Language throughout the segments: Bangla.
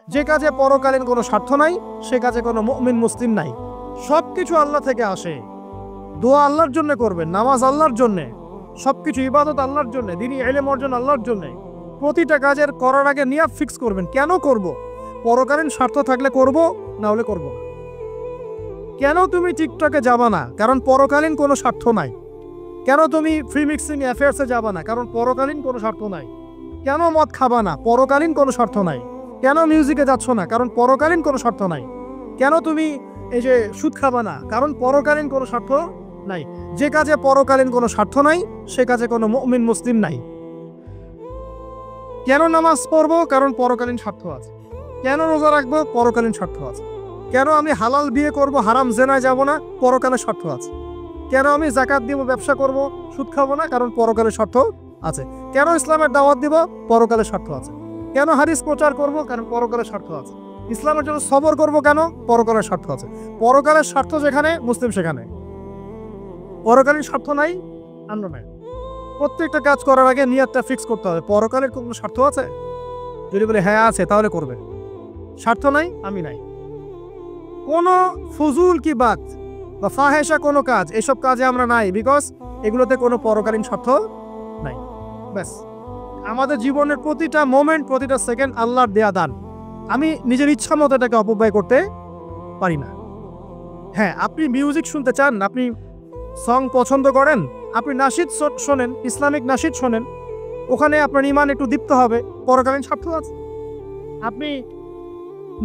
যে কাজে পরকালীন কোনো স্বার্থ নাই সে কাজে কোনো মুমিন মুসলিম নাই। সবকিছু আল্লাহ থেকে আসে। দোয়া আল্লাহর জন্য করবেন, নামাজ আল্লাহর জন্য, সবকিছু ইবাদত আল্লাহর জন্য, দ্বীনি ইলম অর্জন আল্লাহর জন্য। প্রতিটা কাজের করার আগে নিয়াত ফিক্স করবেন, কেন করব? পরকালীন স্বার্থ থাকলে করব, না হলে করব না। কেন তুমি টিকটকে যাবা না? কারণ পরকালীন কোনো স্বার্থ নাই। কেন তুমি ফ্রি মিক্সিং অ্যাফেয়ার্সে যাবা না? কারণ পরকালীন কোনো স্বার্থ নাই। কেন মদ খাবা না? পরকালীন কোনো স্বার্থ নাই। কেন মিউজিকে যাচ্ছ না? কারণ পরকালীন কোনো স্বার্থ নাই। কেন তুমি এই যে সুদ খাবা না? কারণ পরকালীন কোনো স্বার্থ নাই। যে কাজে পরকালীন কোনো স্বার্থ নাই সে কাজে কোনো মুমিন মুসলিম নাই। কেন নামাজ পড়বো? কারণ পরকালীন স্বার্থ আছে। কেন রোজা রাখবো? পরকালীন স্বার্থ আছে। কেন আমি হালাল বিয়ে করব, হারাম জেনায় যাব না? পরকালের স্বার্থ আছে। কেন আমি যাকাত দিব, ব্যবসা করব, সুদ খাবো না? কারণ পরকালের স্বার্থ আছে। কেন ইসলামের দাওয়াত দিব? পরকালের স্বার্থ আছে। কেন হাদিস প্রচার করব? কারণ পরকালের স্বার্থ আছে। ইসলামের জন্য সবর করব কেন? পরকালের স্বার্থ আছে। পরকালের স্বার্থ যেখানে, মুসলিম সেখানে। পরকালীন স্বার্থ নাই, আন্ন নাই। প্রত্যেকটা কাজ করার আগে নিয়তটা ফিক্স করতে হবে। পরকালের কোনো স্বার্থ আছে? যদি বলে হ্যাঁ আছে, তাহলে করবে। স্বার্থ নাই, আমি নাই। কোনো ফুজুল কি বাত বা ফাহেসা কোনো কাজ, এসব কাজে আমরা নাই, বিকজ এগুলোতে কোনো পরকালীন স্বার্থ নাই। ব্যাস, আমাদের জীবনের প্রতিটা মোমেন্ট, প্রতিটা সেকেন্ড আল্লাহর দেয়া দান। আমি নিজের ইচ্ছা মতো এটাকে অপব্যয় করতে পারি না। হ্যাঁ, আপনি মিউজিক শুনতে চান, আপনি সং পছন্দ করেন, আপনি নাশিদ শোনেন, ইসলামিক নাশিদ শোনেন, ওখানে আপনার ইমান একটু দীপ্ত হবে, পরকালীন স্বার্থ আছে। আপনি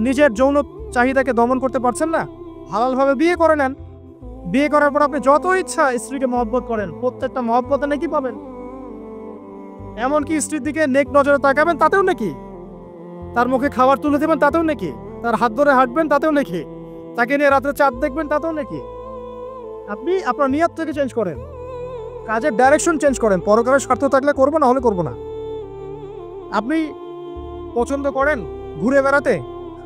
নিজের যৌন চাহিদাকে দমন করতে পারছেন না, হালালভাবে বিয়ে করে নেন। বিয়ে করার পর আপনি যত ইচ্ছা স্ত্রীকে মহব্বত করেন, প্রত্যেকটা মহব্বতে নাকি পাবেন। এমনকি স্ত্রীর দিকে নেক নজরে তাকাবেন, তাতেও নাকি। তার মুখে খাবার তুলে দেবেন, তাতেও নাকি। তার হাত ধরে হাঁটবেন, তাতেও নাকি। তাকে নিয়ে রাত্রে চাঁদ দেখবেন, তাতেও নাকি। আপনি আপনার নিয়ত থেকে চেঞ্জ করেন, কাজের ডাইরেকশন চেঞ্জ করেন। পরকালের স্বার্থ থাকলে করবো, না হলে করবো না। আপনি পছন্দ করেন ঘুরে বেড়াতে,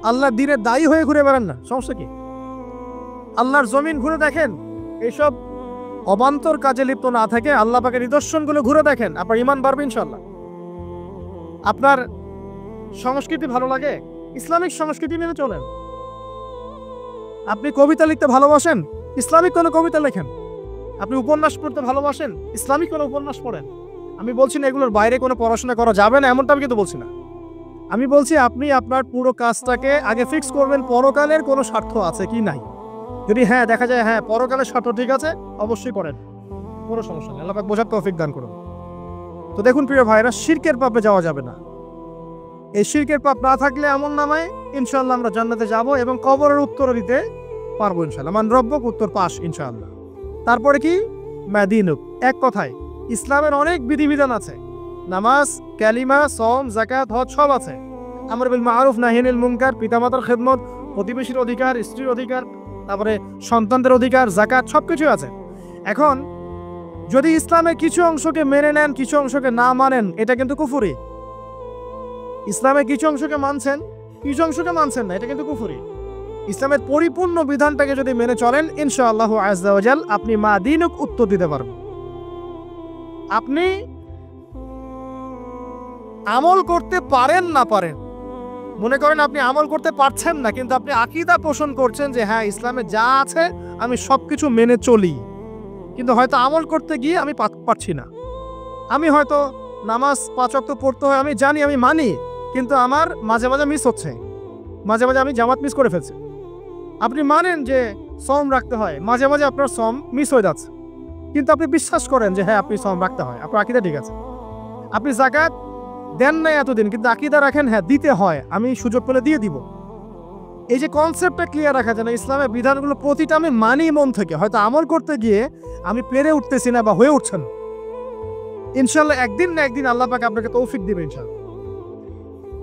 আল্লাহর দিনের দায়ী হয়ে ঘুরে বেড়ান না, সমস্যা কি? আল্লাহর জমিন ঘুরে দেখেন, এইসব অবান্তর কাজে লিপ্ত না থাকে আল্লাহ পাকের নিদর্শনগুলো ঘুরে দেখেন, আপনার ইমান বাড়বে ইনশাল্লাহ। আপনার সংস্কৃতি ভালো লাগে, ইসলামিক সংস্কৃতি মেনে চলেন। আপনি কবিতা লিখতে ভালোবাসেন, ইসলামিক কোনো কবিতা লেখেন। আপনি উপন্যাস পড়তে ভালোবাসেন, ইসলামিক কোনো উপন্যাস পড়েন। আমি বলছি না এগুলোর বাইরে কোনো পড়াশোনা করা যাবে না, এমনটা আমি কিন্তু বলছি না। আমি বলছি আপনি আপনার পুরো কাজটাকে আগে ফিক্স করবেন, পরকালের কোনো স্বার্থ আছে কি নাই। যদি হ্যাঁ দেখা যায় হ্যাঁ পরকালের স্বার্থ ঠিক আছে, অবশ্যই করেন, কোনো সমস্যা নেই। আল্লাহ পাক বোঝার তৌফিক দান করুন। তো দেখুন প্রিয় ভাইরা, শিরকের পাপে যাওয়া যাবে না। এই শিরকের পাপ না থাকলে আমল নামায় ইনশাআল্লাহ আমরা জান্নাতে যাব এবং কবরের উত্তর দিতে পারবো ইনশাআল্লাহ। মান রব্বুক, উত্তর পাস ইনশাআল্লাহ। তারপরে কি? মাদিনুক। এক কথায় ইসলামের অনেক বিধিবিধান আছে, নামাজ, কালিমা, সওম, যাকাত, হজ সব আছে। আমর বিল মারুফ, নাহি আনিল মুনকার, পিতামাতার খেদমত, প্রতিবেশীর অধিকার, স্ত্রীর অধিকার, তারপরে সন্তানদের অধিকার, যাকাত, সবকিছু আছে। এখন যদি ইসলামের কিছু অংশকে মেনে নেন, কিছু অংশকে না মানেন, এটা কিন্তু কুফরি। ইসলামের কিছু অংশকে মানছেন, কিছু অংশকে মানছেন না, এটা কিন্তু কুফরি। ইসলামের পরিপূর্ণ বিধানটাকে যদি মেনে চলেন, ইনশাআল্লাহু আযজা ওয়া জাল আপনি মাদিনুক উত্তর দিতে পারবেন। আপনি আমল করতে পারেন না পারেন, মনে করেন আপনি আমল করতে পারছেন না, কিন্তু আপনি আকীদা পোষণ করছেন যে হ্যাঁ ইসলামে যা আছে আমি সবকিছু মেনে চলি, কিন্তু হয়তো আমল করতে গিয়ে আমি পারছি না। আমি হয়তো নামাজ 5 ওয়াক্ত পড়তে হয়, আমি জানি, আমি মানি, কিন্তু আমার মাঝে মাঝে মিস হচ্ছে, মাঝে মাঝে আমি জামাত মিস করে ফেলছি। আপনি মানেন যে সওম রাখতে হয়, মাঝে মাঝে আপনার সওম মিস হয়ে যাচ্ছে, কিন্তু আপনি বিশ্বাস করেন যে হ্যাঁ আপনি সওম রাখতে হয়, আপনার আকীদা ঠিক আছে। আপনি যাকাত দেন নাই এতদিন, কিন্তু আকীদা রাখেন হ্যাঁ দিতে হয়, আমি সুযোগ পেলে দিয়ে দিব। এই যে কনসেপ্টটা ক্লিয়ার রাখা যায় না, ইসলামের বিধানগুলো প্রতিটা আমি মানি মন থেকে, হয়তো আমল করতে গিয়ে আমি পেরে উঠতেছি না বা হয়ে উঠছেন। ইনশাআল্লাহ একদিন না একদিন আল্লাহ পাক আপনাকে তৌফিক দিবে ইনশাআল্লাহ,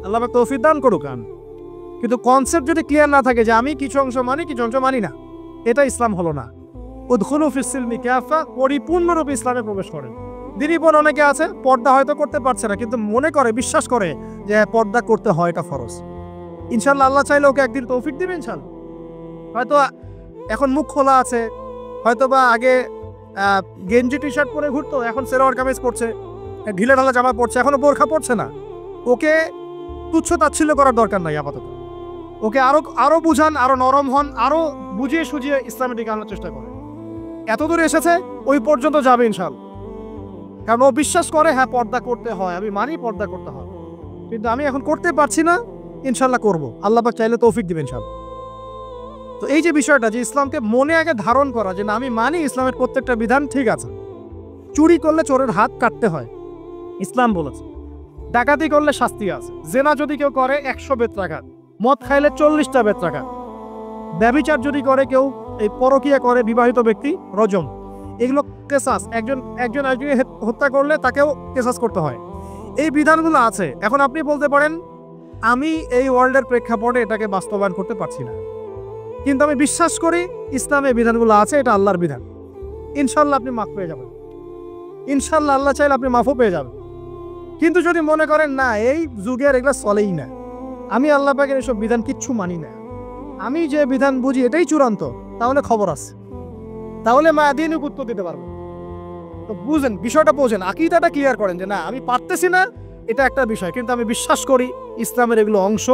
আল্লাহ পাক তৌফিক দান করুক। কিন্তু কনসেপ্ট যদি ক্লিয়ার না থাকে যে আমি কিছু অংশ মানি, কিছু অংশ মানি না, এটা ইসলাম হলো না। উদখুলু ফিস-সিলমি কাফা, পরিপূর্ণরূপে ইসলামে প্রবেশ করেন। দিনই বোন অনেকে আছে পর্দা হয়তো করতে পারছে না, কিন্তু মনে করে, বিশ্বাস করে যে পর্দা করতে হয়, এটা ফরজ। ইনশাআল্লাহ আল্লাহ চাইলে ওকে একদিন তৌফিক দিবে ইনশাআল্লাহ। হয়তো এখন মুখ খোলা আছে, হয়তো বা আগে গেঞ্জি টি শার্ট পরে ঘুরতো, এখন সেলোয়ার কামিজ পরছে, ঢিলে ঢালা জামা পরছে, এখনো বোরখা পরছে না। ওকে তুচ্ছ তাচ্ছিল্য করার দরকার নাই আপাতত। ওকে আরো বুঝান, আরো নরম হন, আরো বুঝিয়ে সুঝিয়ে ইসলামের দিকে আনার চেষ্টা করেন। এত দূর এসেছে, ওই পর্যন্ত যাবে ইনশাআল্লাহ। কারণ ও বিশ্বাস করে হ্যাঁ পর্দা করতে হয়, আমি মানি পর্দা করতে হয়, কিন্তু আমি এখন করতে পারছি না, ইনশাল্লাহ করব, আল্লাহ পাক চাইলে তৌফিক দিবেন ইনশাআল্লাহ। তো এই যে বিষয়টা, যে ইসলামকে মনে আগে ধারণ করা, যে না আমি মানি ইসলামের প্রত্যেকটা বিধান ঠিক আছে। চুরি করলে চোরের হাত কাটতে হয়, ইসলাম বলেছে। ডাকাতি করলে শাস্তি আছে। জেনা যদি কেউ করে 100 বেত্রাঘাত, মদ খাইলে 40টা বেত্রাঘাত, ব্যভিচার যদি করে কেউ, এই পরকীয়া করে বিবাহিত ব্যক্তি, রজম। এগুলো কেসাস, একজন একজনকে হত্যা করলে তাকেও কেসাস করতে হয়। এই বিধানগুলো আছে। এখন আপনি বলতে পারেন আমি এই ওয়ার্ল্ডের প্রেক্ষাপটে এটাকে বাস্তবায়ন করতে পারছি না, কিন্তু আমি বিশ্বাস করি ইসলামে বিধানগুলো আছে, এটা আল্লাহর বিধান। ইনশাল্লাহ আপনি মাফ পেয়ে যাবেন, ইনশাল্লাহ আল্লাহ চাইলে আপনি মাফও পেয়ে যাবেন। কিন্তু যদি মনে করেন না এই যুগের এগুলো চলেই না, আমি আল্লাহ পাকের এসব বিধান কিচ্ছু মানি না, আমি যে বিধান বুঝি এটাই চূড়ান্ত, তাহলে খবর আছে, তাহলে মা দিন উত্তর দিতে পারবো। তো বুঝেন, বিষয়টা বোঝেন, আকীদাটা ক্লিয়ার করেন যে না আমি পারতেছি না, এটা একটা বিষয়, কিন্তু আমি বিশ্বাস করি ইসলামের এগুলো অংশ।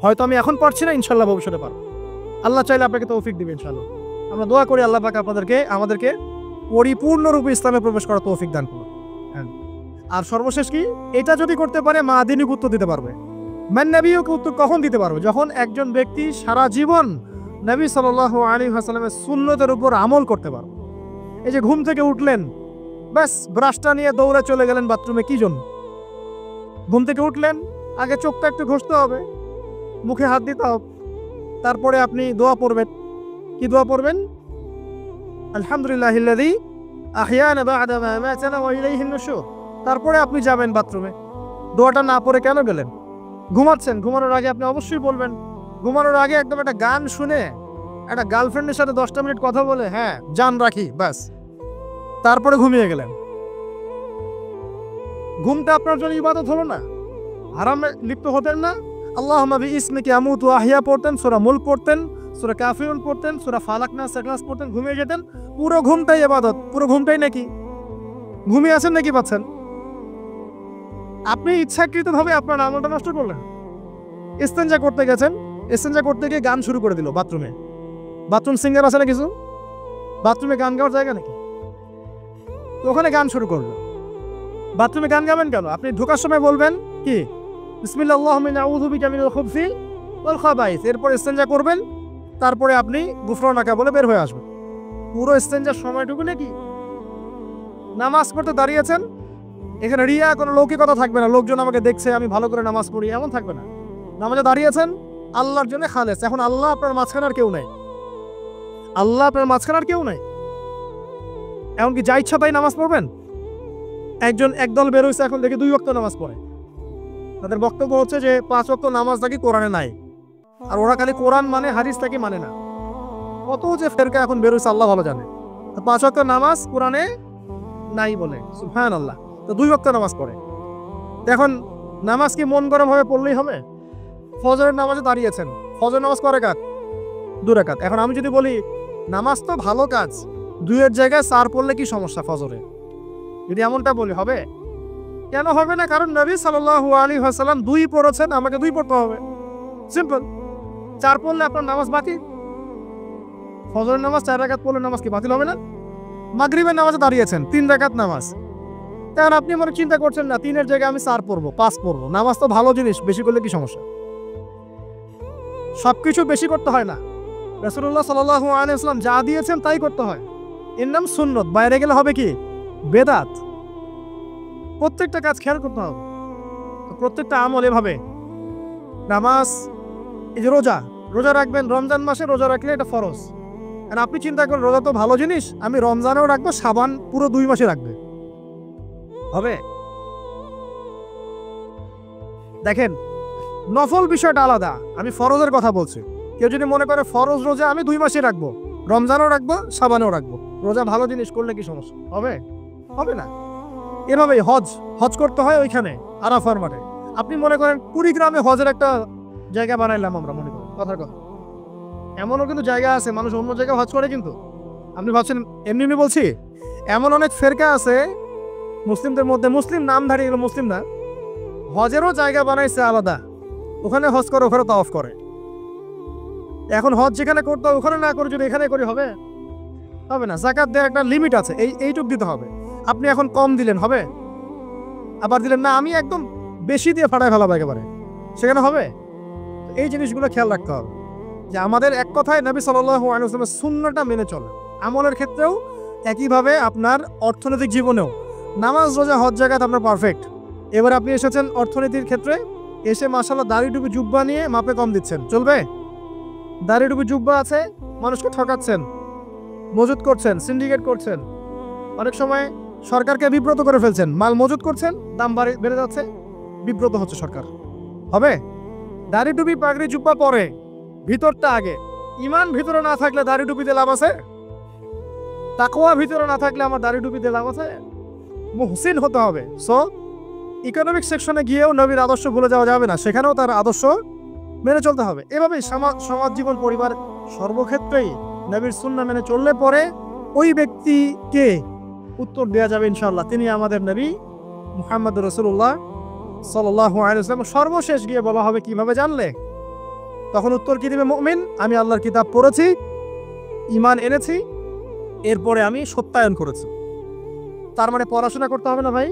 হয়তো আমি এখন পারছি না, ইনশাল্লাহ ভবিষ্যতে পারবো। আল্লাহ চাইলে আপনাকে তৌফিক দিবেন ইনশাআল্লাহ। আমরা দোয়া করি আল্লাহ পাক আমাদেরকে পরিপূর্ণরূপে ইসলামে প্রবেশ করার তৌফিক দান করুন। আর সর্বশেষ কি, এটা যদি করতে পারে মা দিনিক উত্তর দিতে পারবে। মান নবীকে উত্তর কখন দিতে পারবে? যখন একজন ব্যক্তি সারা জীবন নবী সাল্লাল্লাহু আলাইহি ওয়াসাল্লামের সুন্নতের উপর আমল করতে পারবে। এই যে ঘুম থেকে উঠলেন, ব্যাস ব্রাশটা নিয়ে দৌড়ে চলে গেলেন বাথরুমে, কি জন্য? ঘুম থেকে উঠলেন, আগে চোখটা একটু ঘষতে হবে, মুখে হাত দিতে হবে, তারপরে আপনি দোয়া পড়বেন। কি দোয়া পড়বেন? আলহামদুলিল্লাহিল্লাযী আহইয়ানা বা'দা মা আমাতানা ওয়া ইলাইহিন নুশুর। তারপরে আপনি যাবেন বাথরুমে। দোয়াটা না পড়ে কেন গেলেন? ঘুমাচ্ছেন, ঘুমানোর আগে আপনি অবশ্যই বলবেন। ঘুমানোর আগে একদম একটা গান শুনে, একটা গার্লফ্রেন্ডের সাথে 10টা মিনিট কথা বলে হ্যাঁ জান রাখি, ব্যাস, তারপরে ঘুমিয়ে গেলেন। ঘুমটা আপনার জন্য ইবাদত হলো না? হারামে লিপ্ত হতেন না? আল্লাহুম্মা বিইসমিকা আমুতু ওয়া আহইয়া পড়তেন, সূরা মুলক পড়তেন, সূরা কাফিরুন পড়তেন, সূরা ফালাক নাস ইখলাস পড়তেন, ঘুমিয়ে যেতেন। পুরো ঘুমটাই ইবাদত, পুরো ঘুমটাই নাকি ঘুমিয়ে আছেন নাকি পাচ্ছেন? আপনি ইচ্ছাকৃতভাবে আপনার আমলটা নষ্ট করলেন। ইস্তেঞ্জা করতে গেছেন, ইস্তেঞ্জা করতে গিয়ে গান শুরু করে দিল বাথরুমে। বাথরুম সিঙ্গার আছে না কিছু? বাথরুমে গান গাওয়ার জায়গা নাকি? তো ওখানে গান শুরু করলো। বাথরুমে গান গাবেন কেন? আপনি ঢোকার সময় বলবেন কি বিসমিল্লাহ আল্লাহুম্মা ইন্নী আউযু বিকা মিনাল খুবসি ওয়াল খাবাইস। এরপর ইস্তেঞ্জা করবেন, তারপরে আপনি গুফরানাকা বলে বের হয়ে আসবেন। পুরো ইস্তেঞ্জার সময়টুকু নাকি? নামাজ পড়তে দাঁড়িয়েছেন, এখানে রিয়া কোনো লৌকিকতা থাকবে না, লোকজন আমাকে দেখছে আমি ভালো করে নামাজ পড়ি, এমন থাকবে না। নামাজে দাঁড়িয়েছেন আল্লাহর জন্য খালেস। এখন আল্লাহ আপনার মাঝখানে আর কেউ নাই, আল্লাহ আপনার মাঝখানে আর কেউ নাই। এমনকি যা ইচ্ছা তাই নামাজ পড়বেন? একদল বের হয়েছে এখন দেখি 2 ওয়াক্ত নামাজ পড়ে। তাদের বক্তব্য হচ্ছে যে 5 ওয়াক্ত নামাজ নাকি কোরআনে নাই, আর ওরা খালি কোরআন মানে হাদিস নাকি মানে না। কত যে ফেরকা এখন বের হয়েছে আল্লাহ ভালো জানে। 5 ওয়াক্ত নামাজ কোরআনে নাই বলে, সুবহানাল্লাহ। তো 2 ওয়াক্ত নামাজ পড়ে। এখন নামাজ কি মন গরম ভাবে পড়লেই হবে? ফজরের নামাজে দাঁড়িয়েছেন, ফজর নামাজ কয় রাকাত? 2 রাকাত। এখন আমি যদি বলি নামাজ তো ভালো কাজ, 2-এর জায়গায় 4 পড়লে কি সমস্যা ফজরে? যদি এমনটা বলি হবে? কেন হবে না? কারণ নবী সাল্লাল্লাহু আলাইহি ওয়াসাল্লাম 2 পড়েছেন, আমাকে 2 পড়তে হবে, সিম্পল। 4 পড়লে আপনার নামাজ বাতিল। ফজরের নামাজ 4 রাকাত পড়লে নামাজ কি বাতিল হবে না? মাগরিবের নামাজে দাঁড়িয়েছেন 3 রাকাত নামাজ, তখন আপনি মনে চিন্তা করছেন না 3-এর জায়গায় আমি 4 পড়বো, 5 পড়বো। নামাজ তো ভালো জিনিস, বেশি করলে কি সমস্যা? সবকিছু বেশি করতে হয় না। রাসূলুল্লাহ সাল্লাল্লাহু আলাইহি ওয়াসাল্লাম যা দিয়েছেন তাই করতে হয়। এর নাম সুন্নত। বাইরে গেলে হবে কি? বেদাত। প্রত্যেকটা কাজ খেয়াল করতে হবে। প্রত্যেকটা আমল এভাবে। নামাজ, এই যে রোজা রাখবেন, রমজান মাসে রোজা রাখলে এটা ফরজ। আর আপনি চিন্তা করেন রোজা তো ভালো জিনিস, আমি রমজানেও রাখবো, শাবান পুরো 2 মাসে রাখবে, হবে? দেখেন নফল বিষয়টা আলাদা, আমি ফরজের কথা বলছি। কেউ যদি মনে করে ফরজ রোজা আমি 2 মাসে রাখবো, রমজানও রাখবো, শাবানেও রাখবো, রোজা ভালো জিনিস করলে কি সমস্যা হবে? হবে না। এভাবেই হজ করতে হয় ওইখানে আরাফার মাঠে। আপনি মনে করেন কুড়িগ্রামে হজের একটা জায়গা বানাইলাম আমরা, মনে করেন কথার কথা, এমনও কিন্তু জায়গা আছে মানুষ অন্য জায়গায় হজ করে, কিন্তু আপনি ভাবছেন এমনি বলছি। এমন অনেক ফেরকা আছে মুসলিমদের মধ্যে, মুসলিম নামধারী, এগুলো মুসলিম না, হজেরও জায়গা বানাইছে আলাদা, ওখানে হজ করে, ওখানে তাওয়াফ করে। এখন হজ যেখানে করতে হবে ওখানে না করে যদি এখানে করি হবে? হবে না। যাকাত দেওয়ার একটা লিমিট আছে, এইটুক দিতে হবে। আপনি এখন কম দিলেন হবে, আবার দিলেন না আমি একদম বেশি দিয়ে ফাটায় ফেলাবো একেবারে, সেখানে হবে? এই জিনিসগুলো খেয়াল রাখতে হবে যে আমাদের এক কথায় নবী সাল্লাল্লাহু আলাইহি ওয়াসাল্লামের সুন্নাহটা মেনে চলে। আমলের ক্ষেত্রেও একইভাবে, আপনার অর্থনৈতিক জীবনেও নামাজ রোজা হজ জাকাত আপনার পারফেক্ট। এবার আপনি এসেছেন অর্থনীতির ক্ষেত্রে, এসে মাশাআল্লাহ দাড়ি টুপি জুব্বা নিয়ে মাপে কম দিচ্ছেন, চলবে? দাড়ি টুপি জুব্বা আছে, মানুষকে ঠকাচ্ছেন, মজুত করছেন, সিন্ডিকেট করছেন, অনেক সময় সরকারকে বিব্রত করে ফেলছেন, মাল মজুত করছেন, দাম বেড়ে যাচ্ছে, বিব্রত হচ্ছে সরকার, হবে? দাড়ি টুপি পাগড়ি জুব্বা পরে, ভিতরটা আগে। ইমান ভিতরে না থাকলে দাড়ি টুপিতে লাভ আছে? তাকওয়া ভিতরে না থাকলে আমার দাড়ি টুপিতে লাভ আছে? মুহসিন হতে হবে। সো ইকোনমিক সেকশনে গিয়েও নবীর আদর্শ ভুলে যাওয়া যাবে না, সেখানেও তার আদর্শ মেনে চলতে হবে। এভাবেই সমাজ জীবন, পরিবার, সর্বক্ষেত্রেই নবীর সুন্নাহ মেনে চললে পরে ওই ব্যক্তিকে উত্তর দেওয়া যাবে ইনশাআল্লাহ, তিনি আমাদের নবী মুহাম্মদ রাসূলুল্লাহ সাল্লাল্লাহু আলাইহি ওয়াসাল্লাম। সর্বশেষ গিয়ে বলা হবে কিভাবে জানলে? তখন উত্তর কি দিবে মুমিন? আমি আল্লাহর কিতাব পড়েছি, ঈমান এনেছি, এরপরে আমি সত্যায়ন করেছি। তার মানে পড়াশোনা করতে হবে না ভাই?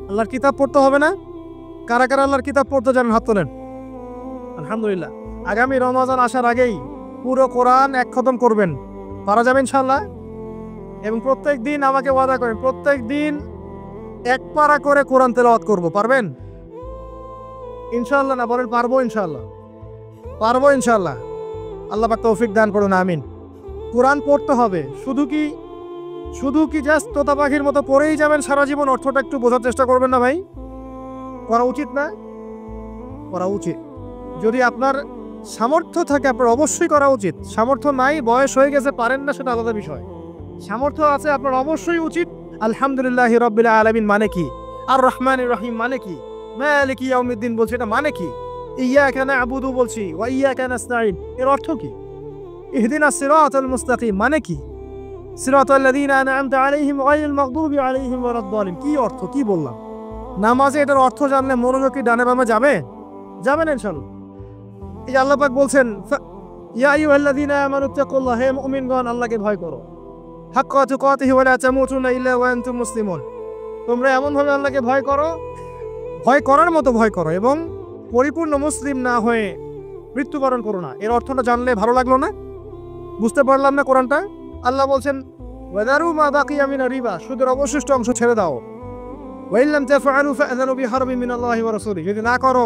আল্লাহর কিতাব পড়তে হবে না? কারা কারা আল্লাহর কিতাব পড়তে জানেন হাত তোলেন। আলহামদুলিল্লাহ। আগামী রমজান আসার আগেই পুরো কোরআন এক খতম করবেন, পারা যাবে ইনশাআল্লাহ? এবং প্রত্যেক দিন আমাকে ওয়াদা করেন, প্রত্যেক দিন এক পারা করে কোরআন তেলাওয়াত করব, পারবেন ইনশাআল্লাহ? না বলেন পারবো ইনশাআল্লাহ? পারবো ইনশাআল্লাহ। আল্লাহ পাক তৌফিক দান করুন, আমিন। কোরআন পড়তে হবে, শুধু কি জাস্ট তোতা পাখির মতো পড়েই যাবেন সারা জীবন? অর্থটা একটু বোঝার চেষ্টা করবেন না ভাই? করা উচিত না? করা উচিত। যদি আপনার সামর্থ্য থাকে আপনার অবশ্যই করা উচিত। সামর্থ্য নাই, বয়স হয়ে গেছে, পারেন না, সেটা আলাদা বিষয়। সামর্থ্য আছে আপনার অবশ্যই উচিত। আলহামদুলিল্লাহি রাব্বিল আলামিন মানে কি? আর রহমানির রহিম মানে কি? মালিকি ইয়াউমিদ্দিন বলছি, এটা মানে কি? ইয়াকা না'বুদু বলছি, ওয়া ইয়াকা নাস্তাঈন, এর অর্থ কি? ইহদিনাস সিরাতাল মুস্তাকিম মানে কি? সিরাতাল লাযীনা আন'আমতা আলাইহিম গায়রিল মাগদুবি আলাইহিম ওয়ালাদ-দালিন, কি অর্থ, কি বললাম? নামাজে এটার অর্থ জানলে মনোযোগ কি ডানে বামে যাবে? যাবে না ইনশাআল্লাহ। এই যে আল্লাহ পাক বলছেন, ইয়া আইয়ুহাল্লাযীনা আমানুত্তাকুল্লাহ, হে মুমিনগণ আল্লাহকে ভয় করো, হাক্কা তুকাতিহি ওয়া লা তামুতুন্না ইল্লা ওয়া আনতুম মুসলিমুন, তোমরা এমনভাবে আল্লাহকে ভয় করো, ভয় করার মতো ভয় করো, এবং পরিপূর্ণ মুসলিম না হয়ে মৃত্যুবরণ করো না। এর অর্থটা জানলে ভালো লাগলো না? বুঝতে পারলাম না কোরআনটা? আল্লাহ বলছেন ওয়াদারু মা বাকিয়া মিনার রিবা, সুদের অবশিষ্ট অংশ ছেড়ে দাও। ওয়া ইল্লাম তাফআলু ফাআযানু বিহারবিন মিনাল্লাহি ওয়া রাসূলিহি, যদি না করো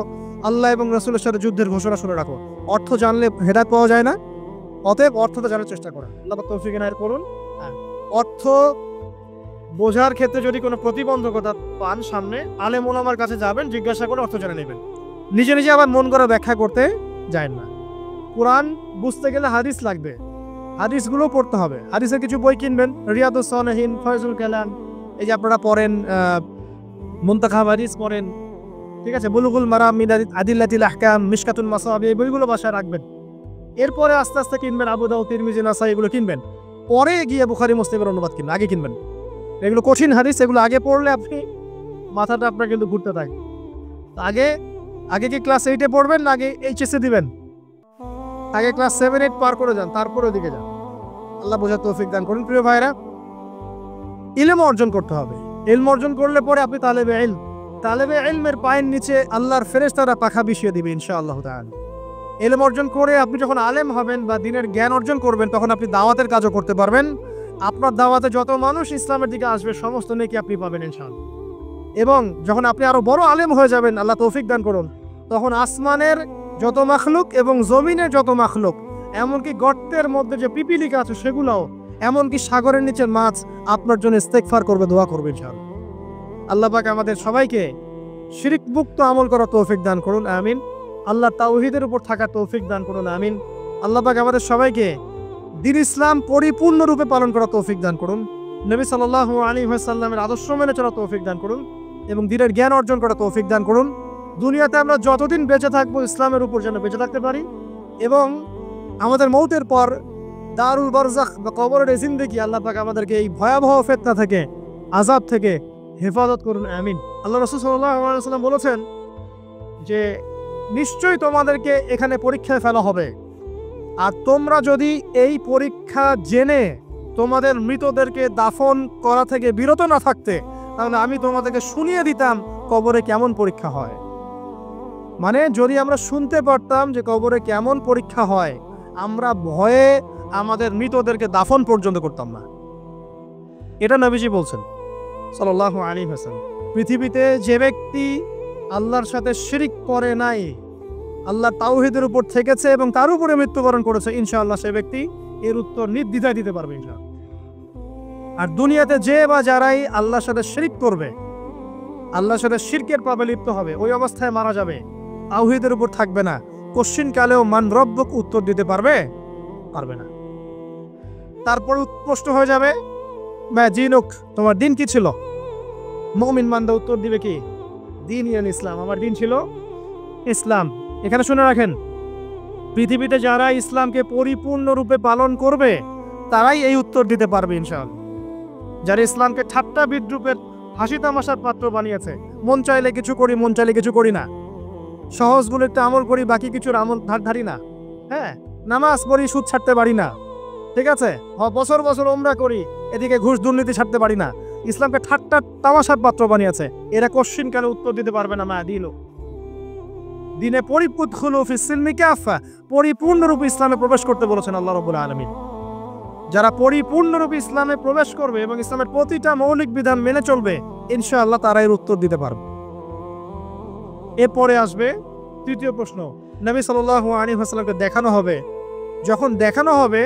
আল্লাহ এবং রাসূলের সাথে যুদ্ধের ঘোষণা শুনে রাখো। অর্থ জানলে হেদায়েত পাওয়া যায় না? অতএব অর্থটা জানার চেষ্টা করুন। আল্লাহ পাক তৌফিক এনায়েত করুন। অর্থ বোঝার ক্ষেত্রে যদি কোনো প্রতিবন্ধকতা পান সামনে, আলেম ওলামার কাছে যাবেন, জিজ্ঞাসা করে অর্থ জেনে নেবেন। নিজে নিজে আবার মন করে ব্যাখ্যা করতে যায় না। কোরআন বুঝতে গেলে হাদিস লাগবে, হাদিসগুলো পড়তে হবে। হাদিসের কিছু বই কিনবেন, রিয়াদুস সালেহিন, ফয়জুল কালাম, এই যে আপনারা পড়েন, মুনতাখাব হাদিস পড়েন, ঠিক আছে, বুলুগুল মারাম মিন আদিল্লাতিল আহকাম, মিশকাতুল মাসাবি, এই বইগুলো বাসায় রাখবেন। এরপরে আস্তে আস্তে কিনবেন আবু দাউদ, তিরমিজি, নাসাই, এগুলো কিনবেন। পরে গিয়ে বুখারী মুসলিমের অনুবাদ কিনবেন, আগে কিনবেন। এগুলো কঠিন হাদিস, এগুলো আগে পড়লে আপনি মাথাটা আপনার কিন্তু ঘুরতে থাকে। আগে কি ক্লাস 8-এ পড়বেন না আগে এইচএসএ দিবেন? আগে ক্লাস 7-8 পার করে যান, তারপরে ওদিকে যান। আল্লাহ বোঝার তৌফিক দান করুন। প্রিয় ভাইরা, ইলম অর্জন করতে হবে। ইলম অর্জন করলে পরে আপনি তালেবে ইলমের পায়ের নিচে আল্লাহর ফেরেশতারা পাখা বিছিয়ে দিবে ইনশাআল্লাহ তাআলা। ইলম অর্জন করে আপনি যখন আলেম হবেন বা দ্বীনের জ্ঞান অর্জন করবেন, তখন আপনি দাওয়াতের কাজও করতে পারবেন। আপনার দাওয়াতে যত মানুষ ইসলামের দিকে আসবে সমস্ত নেকি আপনি পাবেন ইনশাআল্লাহ। এবং যখন আপনি আরো বড় আলেম হয়ে যাবেন, আল্লাহ তৌফিক দান করুন, তখন আসমানের যত মাখলুক এবং জমিনের যত মাখলুক, এমনকি গর্তের মধ্যে যে পিপিলিকা আছে সেগুলোও, এমনকি সাগরের নিচের মাছ আপনার জন্য ইস্তেগফার করবে, দোয়া করবে ইনশাআল্লাহ। আল্লাহ পাক আমাদের সবাইকে শিরক মুক্ত আমল করার তৌফিক দান করুন, আমিন। আল্লাহ তাওহীদের উপর থাকার তৌফিক দান করুন, আমিন। আল্লাহ পাক আমাদের সবাইকে দ্বীন ইসলাম পরিপূর্ণরূপে পালন করার তৌফিক দান করুন, নবী সাল্লাল্লাহু আলাইহি ওয়াসাল্লামের আদর্শ মেনে চলার তৌফিক দান করুন, এবং দ্বীনের জ্ঞান অর্জন করার তৌফিক দান করুন। দুনিয়াতে আমরা যতদিন বেঁচে থাকবো ইসলামের উপর যেন বেঁচে থাকতে পারি, এবং আমাদের মৌতের পর দারুল বারজাখ বা কবরের জিন্দেগি, আল্লাহ পাক আমাদেরকে এই ভয়াবহ ফিতনা থেকে, আযাব থেকে হেফাজত করুন, আমিন। আল্লাহ রাসূল সাল্লাল্লাহু আলাইহি ওয়াসাল্লাম বলেছেন যে নিশ্চয়ই তোমাদেরকে এখানে পরীক্ষায় ফেলা হবে, আর তোমরা যদি এই পরীক্ষা জেনে তোমাদের মৃতদেরকে দাফন করা থেকে বিরত না থাকতে, তাহলে আমি তোমাদেরকে শুনিয়ে দিতাম কবরে কেমন পরীক্ষা হয়। মানে যদি আমরা শুনতে পারতাম যে কবরে কেমন পরীক্ষা হয়, আমরা ভয়ে আমাদের মৃতদেরকে দাফন পর্যন্ত করতাম না। এটা নবীজি বলছেন সাল্লাল্লাহু আলাইহি ওয়াসাল্লাম। পৃথিবীতে যে ব্যক্তি আল্লাহর সাথে শিরিক করে নাই, আল্লাহ তাওহীদের উপর থেকেছে এবং তার উপরে মৃত্যুবরণ করেছে, ইনশাআল্লাহ সে ব্যক্তি এর উত্তর নির্দ্বিধায় দিতে পারবে ইনশাআল্লাহ। আর দুনিয়াতে যে বা যারাই আল্লাহর সাথে শিরিক করবে, আল্লাহর সাথে শিরকের পাপে লিপ্ত হবে, ওই অবস্থায় মারা যাবে, তাওহীদের উপর থাকবে না, কোশ্চিন কালেও মান রব্বক উত্তর দিতে পারবে না। তারপর প্রশ্ন হয়ে যাবে, মা জিনুক, তোমার দিন কি ছিল? মুমিন বান্দা উত্তর দিবে কি? দিন ইয়ান ইসলাম, আমার দিন ছিল ইসলাম। এখানে শুনে রাখেন, পৃথিবীতে যারা ইসলামকে পরিপূর্ণরূপে পালন করবে তারাই এই উত্তর দিতে পারবে ইনশাআল্লাহ। যারা ইসলামকে ঠাট্টা বিদ্রুপের হাসি তামাশার পাত্র বানিয়েছে, মন চাইলে কিছু করি, মন চাইলে কিছু করি না, সহজগুলো একটু আমল করি, বাকি কিছুর আমল ধারি না, হ্যাঁ, নামাজ পড়ি, সুদ ছাড়তে পারি না, ঠিক আছে, বছর বছর ওমরা করি, এদিকে ঘুষ দুর্নীতি ছাড়তে পারি না, ইসলামকে ঠাট্টা তামাশার পাত্র বানিয়েছে, এরা কোশ্চিন কালে উত্তর দিতে পারবে না। মা দিল দিনে পরিপূর্ণরূপে ইসলামে প্রবেশ করতে বলেছেন আল্লাহ রাব্বুল আলামিন। যারা পরিপূর্ণরূপে ইসলামে প্রবেশ করবে এবং ইসলামের প্রতিটা মৌলিক বিধান মেনে চলবে, ইনশাআল্লাহ তারা এর উত্তর দিতে পারবে। এরপরে আসবে তৃতীয় প্রশ্ন। নবী সাল্লাল্লাহু আলাইহি ওয়াসাল্লামকে দেখানো হবে, যখন দেখানো হবে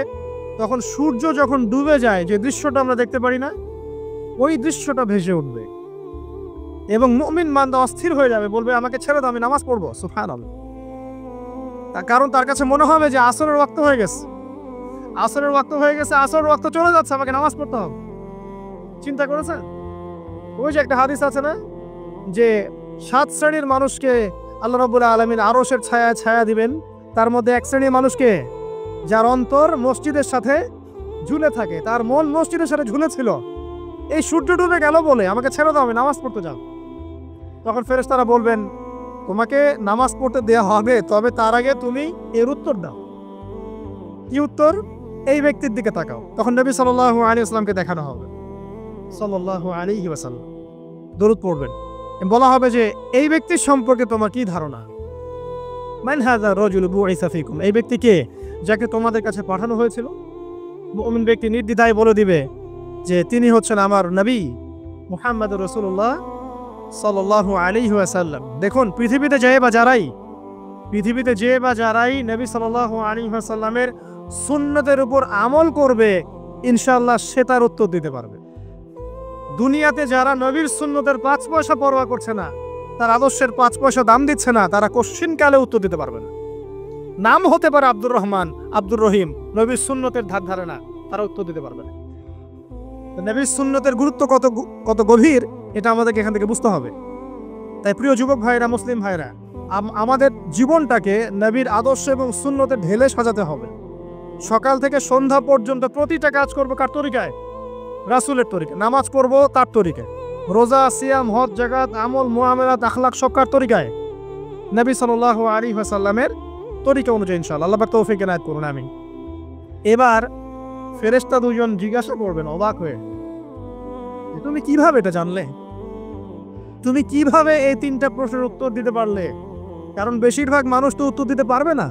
তখন সূর্য যখন ডুবে যায়, যে দৃশ্যটা আমরা দেখতে পারি না, ওই দৃশ্যটা ভেসে উঠবে এবং মুমিন বান্দা অস্থির হয়ে যাবে, বলবে আমাকে ছেড়ে দাও, আমি নামাজ পড়বো। সুবহানাল্লাহ। তার কারণ তার কাছে মনে হবে যে আসরের ওয়াক্ত হয়ে গেছে, আসরের ওয়াক্ত হয়ে গেছে, আসরের ওয়াক্ত চলে যাচ্ছে, আমাকে নামাজ পড়তে হবে। চিন্তা করেছেন? ওই যে একটা হাদিস আছে না, যে 7 শ্রেণীর মানুষকে আল্লাহ রাব্বুল আলামিন আরশের ছায়া দিবেন, তার মধ্যে এক শ্রেণীর মানুষকে যার অন্তর মসজিদের সাথে ঝুলে থাকে, তার মন মসজিদের সাথে ঝুলে ছিল, এই সূর্য ডুবে গেল বলে আমাকে ছেড়ে দাও, আমি নামাজ পড়তে যাও। তখন ফেরেশতারা বলবেন, তোমাকে নামাজ পড়তে দেয়া হবে, তবে তার আগে তুমি এর উত্তর দাও। কি উত্তর? এই ব্যক্তির দিকে তাকাও। তখন নবী সাল্লাল্লাহু আলাইহি ওয়াসাল্লামকে দেখানো হবে, সাল্লাল্লাহু আলাইহি ওয়াসাল্লাম দরুদ পড়বেন, বলা হবে যে এই ব্যক্তির সম্পর্কে তোমার কি ধারণা? মান হাযা রাজুলু বুইসা ফীকুম, এই ব্যক্তি কে, যাকে তোমাদের কাছে পাঠানো হয়েছিল? মুমিন ব্যক্তি নির্দ্বিধায় বলে দিবে যে তিনি হচ্ছেন আমার নবী মুহাম্মদুর রাসূলুল্লাহ সাল্লাল্লাহু আলাইহি ওয়াসাল্লাম। দেখুন, পৃথিবীতে যে বা যারাই নবী সাল্লাল্লাহু আলাইহি ওয়াসাল্লামের সুন্নতের উপর আমল করবে, ইনশাআল্লাহ সে তার উত্তর দিতে পারবে। দুনিয়াতে যারা নবীর সুন্নতের 5 পয়সা পরোয়া করছে না, তার আদর্শের 5 পয়সা দাম দিচ্ছে না, তারা কোশ্চিন কালে উত্তর দিতে পারবে না। নাম হতে পারে আব্দুর রহমান, আব্দুর রহিম, নবীর সুন্নতের ধারে না, তারা উত্তর দিতে পারবে না। নবীর সুন্নতের গুরুত্ব কত গভীর, এটা আমাদেরকে এখান থেকে বুঝতে হবে। তাই প্রিয় যুবক ভাইরা, মুসলিম ভাইরা, আমাদের জীবনটাকে নবীর আদর্শ এবং সুন্নতে ঢেলে সাজাতে হবে। সকাল থেকে সন্ধ্যা পর্যন্ত প্রতিটা কাজ করবো কার তরিকায়? রাসূলের তরিকায়। নামাজ পড়বো তার তরিকায়, রোজা, সিয়াম, হজ, যাকাত, আমল, মুআমালাত, আখলাক সব কার তরিকায়? নবী সাল্লাল্লাহু আলাইহি ওয়াসাল্লামের তরিকা অনুযায়ী ইনশাআল্লাহ। আল্লাহ পাক তৌফিক এনায়েত করুন, আমিন। এবার ফেরেশতা দুজন জিজ্ঞাসা করবেন অবাক হয়ে, তুমি কিভাবে এটা জানলে? তুমি কিভাবে এই 3টা প্রশ্নের উত্তর দিতে পারলে? কারণ বেশিরভাগ মানুষ তো উত্তর দিতে পারবে না,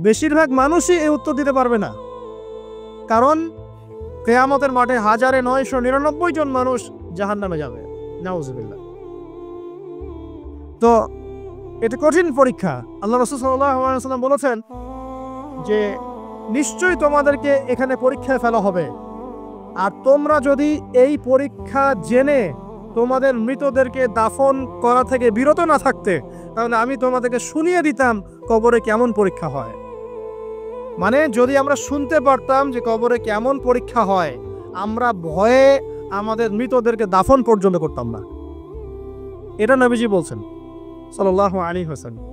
বেশিরভাগ মানুষই এই উত্তর দিতে পারবে না। কারণ কিয়ামতের মাঠে 1999 জন মানুষ জাহান্নামে যাবে, নাউজুবিল্লাহ। তো এটা কঠিন পরীক্ষা। আল্লাহ রাসূল সাল্লাল্লাহু আলাইহি ওয়াসাল্লাম বলেছেন যে নিশ্চয়ই তোমাদেরকে এখানে পরীক্ষায় ফেলা হবে, আর তোমরা যদি এই পরীক্ষা জেনে তোমাদের মৃতদেরকে দাফন করা থেকে বিরত না থাকতে, তাহলে আমি তোমাদেরকে শুনিয়ে দিতাম কবরে কেমন পরীক্ষা হয়। মানে যদি আমরা শুনতে পারতাম যে কবরে কেমন পরীক্ষা হয়, আমরা ভয়ে আমাদের মৃতদেরকে দাফন পর্যন্ত করতাম না। এটা নবীজি বলছেন সাল্লাল্লাহু আলাইহি ওয়াসাল্লাম।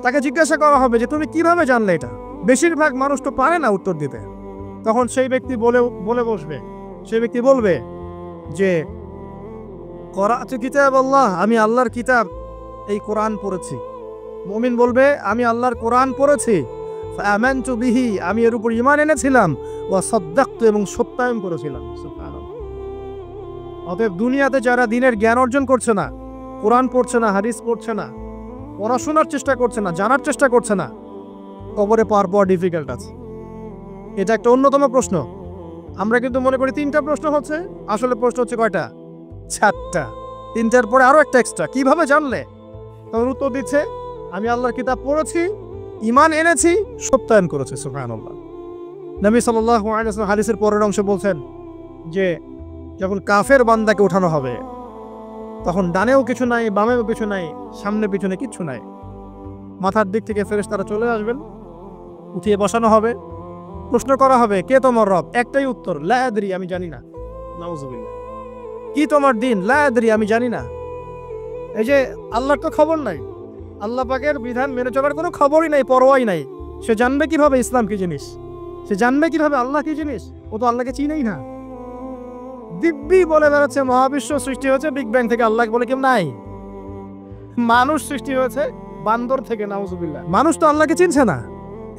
তাকে জিজ্ঞাসা করা হবে যে তুমি কিভাবে জানলে এটা? বেশিরভাগ মানুষ তো পারে না উত্তর দিতে। তখন সেই ব্যক্তি বলে বসবে, সেই ব্যক্তি বলবে যে করাতু কিতাব আল্লাহ, আমি আল্লাহর কিতাব এই কোরআন পড়েছি। মুমিন বলবে আমি আল্লাহর কোরআন পড়েছি, ফাআমানতু বিহি, আমি এর উপর ঈমান এনেছিলাম, ওয়া সাদ্দাকতু, এবং সত্যায়ন করেছিলাম। সুবহানাল্লাহ। অতএব দুনিয়াতে যারা দ্বীনের জ্ঞান অর্জন করছে না, কোরআন পড়ছে না, হাদিস পড়ছে না, পড়াশোনার চেষ্টা করছে না, জানার চেষ্টা করছে না, কবরে পাওয়ার পর ডিফিকাল্ট আছে। এটা একটা অন্যতম প্রশ্ন। আমরা কিন্তু মনে করি 3টা প্রশ্ন হচ্ছে, আসলে প্রশ্ন হচ্ছে কয়টা? 4টা। 3টার পরে আরো একটা এক্সট্রা। কিভাবে জানলে? তখন উত্তর দিচ্ছে আমি আল্লাহর কিতাব পড়েছি, ঈমান এনেছি, সত্যায়ন করেছি। সুবহানাল্লাহ। নবী সাল্লাল্লাহু আলাইহি ওয়াসাল্লাম হাদিসের পরের অংশে বলছেন যে যখন কাফের বান্দাকে ওঠানো হবে, তখন ডানেও কিছু নাই, বামেও কিছু নাই, সামনে পিছনে কিচ্ছু নাই। মাথার দিক থেকে ফেরেশতারা চলে আসবেন, উঠিয়ে বসানো হবে, প্রশ্ন করা হবে কে তোমার রব? একটাই উত্তর, লা আদরি, আমি জানি না। নাউযুবিল্লাহ। কি তোমার দিন? লা আদরি, আমি জানি না। এই যে আল্লাহর তো খবর নাই, আল্লাহ পাকের বিধান মেনে চলার কোনো খবরই নাই, পরোয়াই নাই। সে জানবে কিভাবে ইসলাম কি জিনিস? সে জানবে কিভাবে আল্লাহ কি জিনিস? ও তো আল্লাহকে চিনেই না। দিব্যি বলে বেড়াচ্ছে মহাবিশ্ব সৃষ্টি হয়েছে বিগ ব্যাং থেকে, আল্লাহ বলে কেউ নাই। মানুষ সৃষ্টি হয়েছে বান্দর থেকে, নাউযুবিল্লাহ। মানুষ তো আল্লাহকে চিনছে না।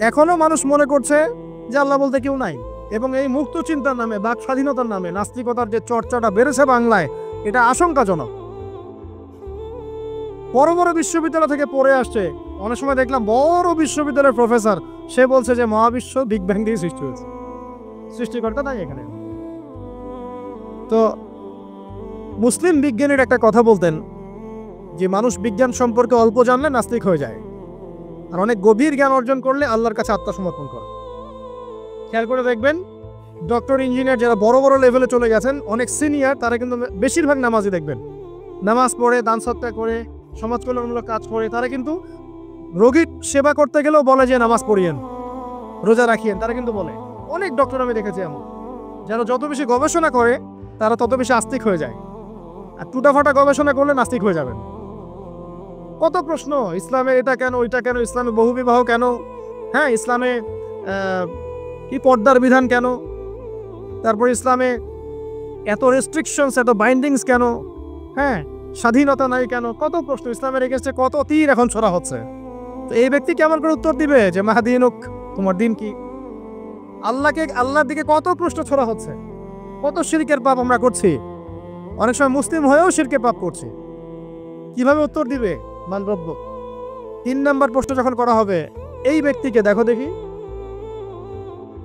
এখনো মানুষ মনে করছে যে আল্লাহ বলতে কেউ নাই। এবং এই মুক্ত চিন্তার নামে, বাক স্বাধীনতার নামে নাস্তিকতার যে চর্চাটা বেড়েছে বাংলায়, এটা আশঙ্কাজনক। বড় বড় বিশ্ববিদ্যালয় থেকে পড়ে আসছে, অনেক সময় দেখলাম বড় বিশ্ববিদ্যালয়ের প্রফেসর, সে বলছে যে মহাবিশ্ব বিগ ব্যাং দিয়ে সৃষ্টি হয়েছে, সৃষ্টিকর্তা নাই এখানে। তো মুসলিম বিজ্ঞানীর একটা কথা বলতেন যে মানুষ বিজ্ঞান সম্পর্কে অল্প জানলে নাস্তিক হয়ে যায়, আর অনেক গভীর জ্ঞান অর্জন করলে আল্লাহর কাছে আত্মসমর্পণ করে। খেয়াল করে দেখবেন ডক্টর, ইঞ্জিনিয়ার যারা বড় বড় লেভেলে চলে গেছেন, অনেক সিনিয়র, তারা কিন্তু বেশিরভাগ নামাজি দেখবেন, নামাজ পড়ে, দান সৎকা করে, সমাজ কল্যাণমূলক কাজ করে। তারা কিন্তু রোগীর সেবা করতে গেলেও বলে যে নামাজ পড়িয়েন, রোজা রাখিয়েন, তারা কিন্তু বলে। অনেক ডক্টর আমি দেখেছি এমন, যারা যত বেশি গবেষণা করে তারা তত বেশি আস্তিক হয়ে যায়, আর টুটাফাটা গবেষণা করলে নাস্তিক হয়ে যাবেন। কত প্রশ্ন, ইসলামে এটা কেন, ওইটা কেন, ইসলামে বহুবিবাহ কেন, হ্যাঁ ইসলামে কি পর্দার বিধান কেন, তারপর ইসলামে এত রেস্ট্রিকশনস, এত বাইন্ডিংস কেন, হ্যাঁ স্বাধীনতা নাই কেন, কত প্রশ্ন। ইসলামের এগেইনস্টে কত তীর এখন ছোড়া হচ্ছে। তো এই ব্যক্তি কেমন করে উত্তর দিবে যে মাহদিনুক, তোমার দিন কি? আল্লাহর দিকে কত প্রশ্ন ছোড়া হচ্ছে, কত শিরকের পাপ আমরা করছি, অনেক সময় মুসলিম হয়েও শিরকের পাপ করছি। কিভাবে উত্তর দিবে মানবব্য? 3 নম্বর প্রশ্ন যখন করা হবে, এই ব্যক্তিকে দেখো দেখি,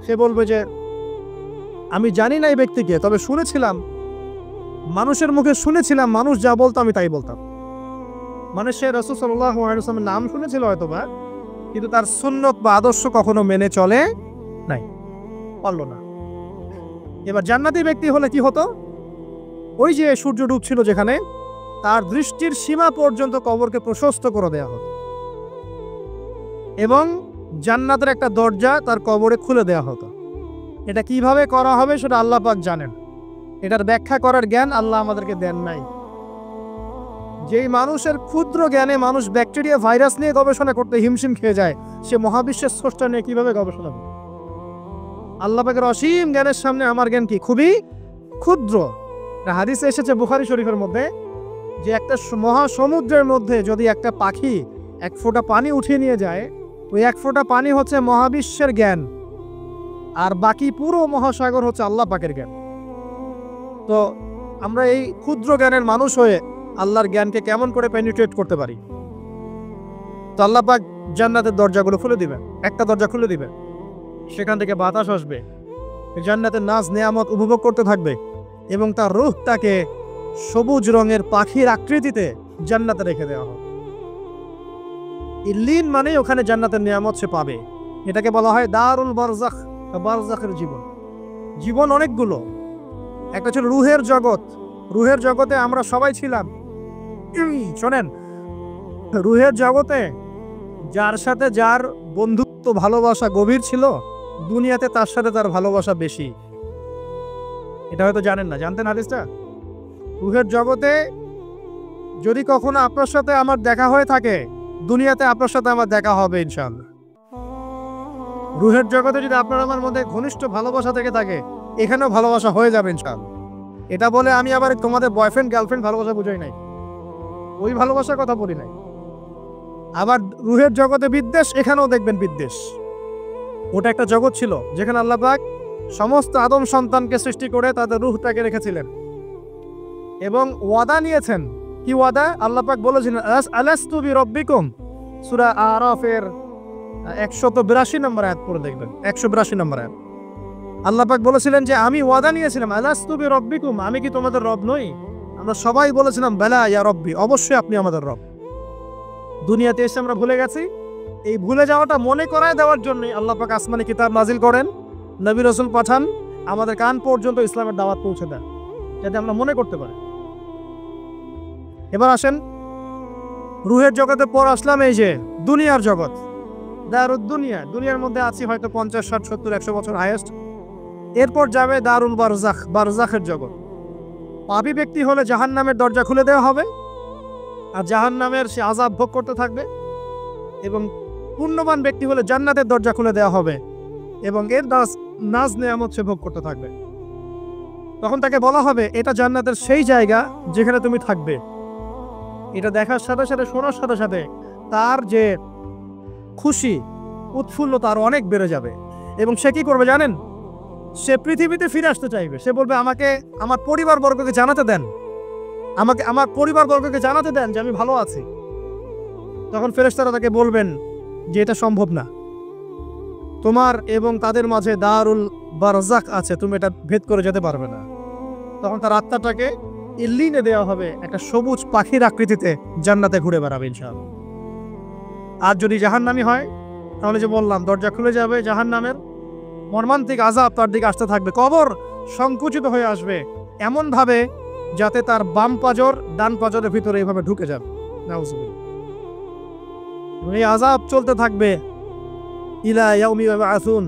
সে বলবে যে আমি জানি না এই ব্যক্তিকে, তবে শুনেছিলাম, মানুষের মুখে শুনেছিলাম, মানুষ যা বলতো আমি তাই বলতাম। মানে সে রাসূল সাল্লাল্লাহু আলাইহি ওয়াসাল্লামের নাম শুনেছিল হয়তোবা, কিন্তু তার সুন্নত বা আদর্শ কখনো মেনে চলে নাই, পারল না। এবার জান্নাতি ব্যক্তি হলে কি হতো? ওই যে সূর্য ডুবছিল যেখানে, তার দৃষ্টির সীমা পর্যন্ত কবরকে প্রশস্ত করে দেওয়া হতো, এবং জান্নাতের একটা দরজা তার কবরে খুলে দেওয়া হতো। এটা কিভাবে করা হবে সেটা আল্লাহ পাক জানেন, এটার ব্যাখ্যা করার জ্ঞান আল্লাহ আমাদেরকে দেন নাই। যেই মানুষের ক্ষুদ্র জ্ঞানে মানুষ ব্যাকটেরিয়া, ভাইরাস নিয়ে গবেষণা করতে হিমশিম খেয়ে যায়, সে মহাবিশ্বের স্রষ্টা নিয়ে কিভাবে গবেষণা করবে? আল্লাহ পাকের অসীম জ্ঞানের সামনে আমার জ্ঞান কি? খুবই ক্ষুদ্র। হাদিসে এসেছে বুখারী শরীফের মধ্যে যে একটা মহাসমুদ্রের মধ্যে যদি একটা পাখি 1 ফোঁটা পানি উঠিয়ে নিয়ে যায়, ওই 1 ফোঁটা পানি হচ্ছে মহাবিশ্বের জ্ঞান, আর বাকি পুরো মহাসাগর হচ্ছে আল্লাহ পাকের জ্ঞান। তো আমরা এই ক্ষুদ্র জ্ঞানের মানুষ হয়ে আল্লাহর জ্ঞানকে কেমন করে পেনিট্রেট করতে পারি? তো আল্লাহ পাক জান্নাতের দরজাগুলো খুলে দিবেন, একটা দরজা খুলে দিবেন, সেখান থেকে বাতাস আসবে, জান্নাতের নাজ নেয়ামত উপভোগ করতে থাকবে, এবং তার রূহটাকে সবুজ রঙের পাখির আকৃতিতে জান্নাতে রেখে দেওয়া হবে। ইল্লিন মানে ওখানে জান্নাতের নিয়ামত সে পাবে। এটাকে বলা হয় দারুল বারজাখ, বারজাখের জীবন। জীবন অনেকগুলো, একটা ছিল রুহের জগৎ। রুহের জগতে আমরা সবাই ছিলাম। শোনেন, রুহের জগতে যার সাথে যার বন্ধুত্ব, ভালোবাসা গভীর ছিল, দুনিয়াতে তার সাথে তার ভালোবাসা বেশি। এটা হয়তো জানেন না, জানতেন হাদিসটা? রুহের জগতে যদি কখনো আপনার সাথে আমার দেখা হয়ে থাকে, দুনিয়াতে আপনার সাথে আমার দেখা হবে ইনশাআল্লাহ। রুহের জগতে যদি আপনার আমার মধ্যে ঘনিষ্ঠ ভালোবাসা থেকে থাকে, এখানেও ভালোবাসা হয়ে যাবে ইনশাআল্লাহ। এটা বলে আমি আবার তোমাদের বয়ফ্রেন্ড গার্লফ্রেন্ড ভালোবাসা বুঝাই নাই, ওই ভালোবাসার কথা বলি নাই। আবার রুহের জগতে বিদ্বেষ, এখানেও দেখবেন বিদ্বেষ। ওটা একটা জগৎ ছিল যেখানে আল্লাহ পাক সমস্ত আদম সন্তানকে সৃষ্টি করে তাদের রুহটাকে রেখেছিলেন এবং ওয়াদা নিয়েছেন। কি ওয়াদা? আল্লাহ পাক বলেছিলেন আলাস্তু বিরব্বিকুম, সূরা আরাফের 182 নম্বর আয়াত পড়ে দেখবেন, 182 নম্বর আয়াত। আল্লাহ পাক বলেছিলেন যে আমি ওয়াদা নিয়েছিলাম, আলাস্তু বিরব্বিকুম, আমি কি তোমাদের রব নই? আমরা সবাই বলেছিলাম বেলা ইয়া রব্বি, অবশ্যই আপনি আমাদের রব। দুনিয়াতে এসে আমরা ভুলে গেছি। এই ভুলে যাওয়াটা মনে করায় দেওয়ার জন্যই আল্লাহ পাক আসমানি কিতাব নাজিল করেন, নবী রাসূল পাঠান, আমাদের কান পর্যন্ত ইসলামের দাওয়াত পৌঁছে দেন, যাতে আমরা মনে করতে পারি। এবার আসেন রুহের জগতে পর আসলাম এই যে দুনিয়ার জগৎ, দারুদ দুনিয়া। দুনিয়ার মধ্যে আছি হয়তো 50, 60, 70, 100 বছর হাইয়েস্ট। এরপর যাবে দারুল বারজাখ, বারজাখের জগৎ। পাপী ব্যক্তি হলে জাহান্নামের দরজা খুলে দেওয়া হবে আর জাহান্নামের সে আযাব ভোগ করতে থাকবে, এবং পুণ্যবান ব্যক্তি হলে জান্নাতের দরজা খুলে দেওয়া হবে এবং এর নাজ নেয়ামত সে ভোগ করতে থাকবে। তখন তাকে বলা হবে এটা জান্নাতের সেই জায়গা যেখানে তুমি থাকবে। এটা দেখার সাথে সাথে, শোনার সাথে সাথে তার যে খুশি, উৎফুল্লতা আরো অনেক বেড়ে যাবে। এবং সে কি করবে জানেন? সে পৃথিবীতে ফিরে আসতে চাইবে। সে বলবে আমাকে আমার পরিবারবর্গকে জানাতে দেন, আমাকে আমার পরিবারবর্গকে জানাতে দেন যে আমি ভালো আছি। তখন ফেরেশতারা তাকে বলবেন যে এটা সম্ভব না, তোমার এবং তাদের মাঝে দারুল বারজাখ আছে, তুমি এটা ভেদ করে যেতে পারবে না। তখন তার আত্মাটাকে ইল্লিনে দেওয়া হবে, একটা সবুজ পাখির আকৃতিতে জান্নাতে ঘুরে বেড়াবে ইনশাআল্লাহ। আর যদি জাহান্নামী হয় তাহলে যে বললাম দরজা খুলে যাবে জাহান্নামের, মর্মান্তিক আযাব তার দিকে আসতে থাকবে। কবর সংকুচিত হয়ে আসবে এমন ভাবে যাতে তার বাম পাজর ডান পাজরের ভিতরে এইভাবে ঢুকে যাবে। নাউজুবিল্লাহ। এই আযাব চলতে থাকবে ইলা ইয়াউমি ইউবআসুন,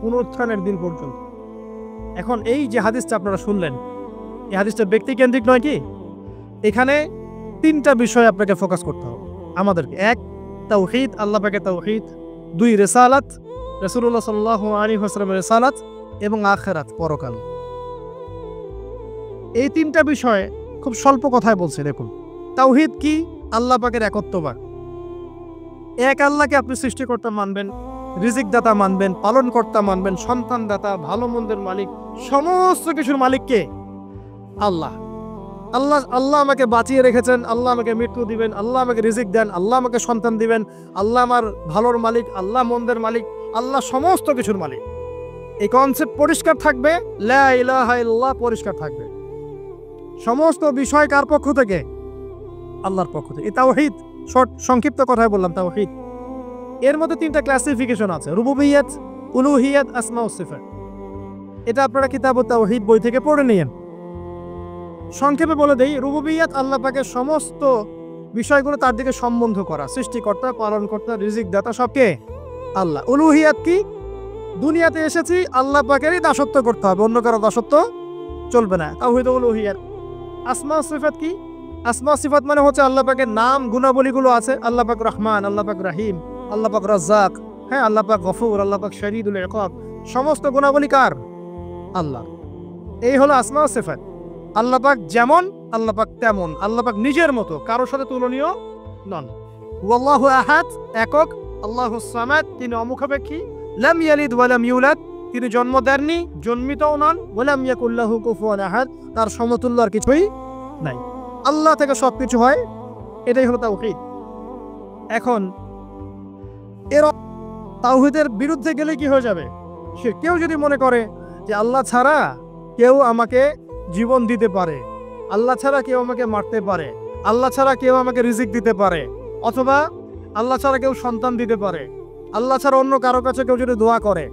পুনরুত্থানের দিন পর্যন্ত। এখন এই যে হাদিসটা আপনারা শুনলেন, এই হাদিসটা ব্যক্তিকেন্দ্রিক নয় কি? এখানে তিনটা বিষয় আপনাকে ফোকাস করতে হবে আমাদেরকে। এক, তাওহীদ, আল্লাহ পাকের তাওহীদ। দুই, রিসালাত, রাসূলুল্লাহ সাল্লাল্লাহু আলাইহি ওয়াসাল্লামের রিসালাত। এবং আখিরাত, পরকাল। এই তিনটা বিষয় খুব স্বল্প কথায় বলছে। দেখুন, তাওহীদ কি? আল্লাহ পাকের একত্ববাদ। এক আল্লাহকে আপনি সৃষ্টিকর্তা মানবেন, রিজিক দাতা মানবেন, পালন কর্তা মানবেন, সন্তান দাতা, ভালো মন্দের মালিক, সমস্ত কিছুর মালিক কে? আল্লাহ। আল্লাহ আল্লাহ আমাকে বাঁচিয়ে রেখেছেন, আল্লাহ আমাকে মৃত্যু দিবেন, আল্লাহ আমাকে রিজিক দেন, আল্লাহ আমাকে সন্তান দিবেন, আল্লাহ আমার ভালোর মালিক, আল্লাহ মন্দের মালিক, আল্লাহ সমস্ত কিছুর মালিক। এই কনসেপ্ট পরিষ্কার থাকবে, লা ইলাহা ইল্লাল্লাহ পরিষ্কার থাকবে। সমস্ত বিষয় কার পক্ষ থেকে? আল্লাহর পক্ষ থেকে। এই তাওহীদ, সংক্ষিপ্ত কথায় বললাম তাওহীদ। এর মধ্যে তিনটা ক্লাসিফিকেশন আছে: রুবুবিয়্যাত, উলুহিয়্যাত, আসমা ও সিফাত। এটা আপনারা কিতাবুত তাওহীদ বই থেকে পড়ে নিয়েন। সংক্ষেপে বলে দেই, রুবুবিয়্যাত আল্লাহ পাকের সমস্ত বিষয়গুলো তার দিকে সম্বন্ধ করা, সৃষ্টিকর্তা, পালনকর্তা, রিজিক দাতা সব কে? আল্লাহ। উলুহিয়্যাত কি? দুনিয়াতে এসেছি আল্লাহ পাকেরই দাসত্ব করতে হবে, অন্য কারো দাসত্ব চলবে না, তাওহীদ উলুহিয়্যাত। আসমা ও সিফাত কি? আসমা সিফাত মানে হচ্ছে আল্লাহ পাকের নাম গুণাবলীগুলো আছে। আল্লাহ পাক রহমান, আল্লাহ পাক রহিম, আল্লাহ পাক রাজ্জাক, হ্যাঁ, আল্লাহ পাক গফুর, আল্লাহ পাক শদীদুল ইকাব। সমস্ত গুণাবলী কার? আল্লাহ। এই হলো আসমা ও সিফাত। আল্লাহ পাক যেমন, আল্লাহ পাক তেমন, আল্লাহ পাক নিজের মতো, কারোর সাথে তুলনীয় নন। ওয়াল্লাহু আহাদ, একক। আল্লাহুস সামাদ, তিনি অমুখাপেক্ষী। লাম ইয়ালিদ ওয়া লাম ইউলাদ, তিনি জন্ম দেননি, জন্মিতও নন। ওয়া লাম ইয়াকুল লাহু কুফুয়ান আহাদ, তার সমতুল্য আর কিছুই নাই। আল্লাহ থেকে সবকিছু হয়, এটাই হলো তাওহীদ। এখন এর তাওহীদের বিরুদ্ধে গেলে কি হয়ে যাবে? সে কেউ যদি মনে করে যে আল্লাহ ছাড়া কেউ আমাকে জীবন দিতে পারে, আল্লাহ ছাড়া কেউ আমাকে মারতে পারে, আল্লাহ ছাড়া কেউ আমাকে রিজিক দিতে পারে, অথবা আল্লাহ ছাড়া কেউ সন্তান দিতে পারে, আল্লাহ ছাড়া অন্য কারো কাছে কেউ যদি দোয়া করে,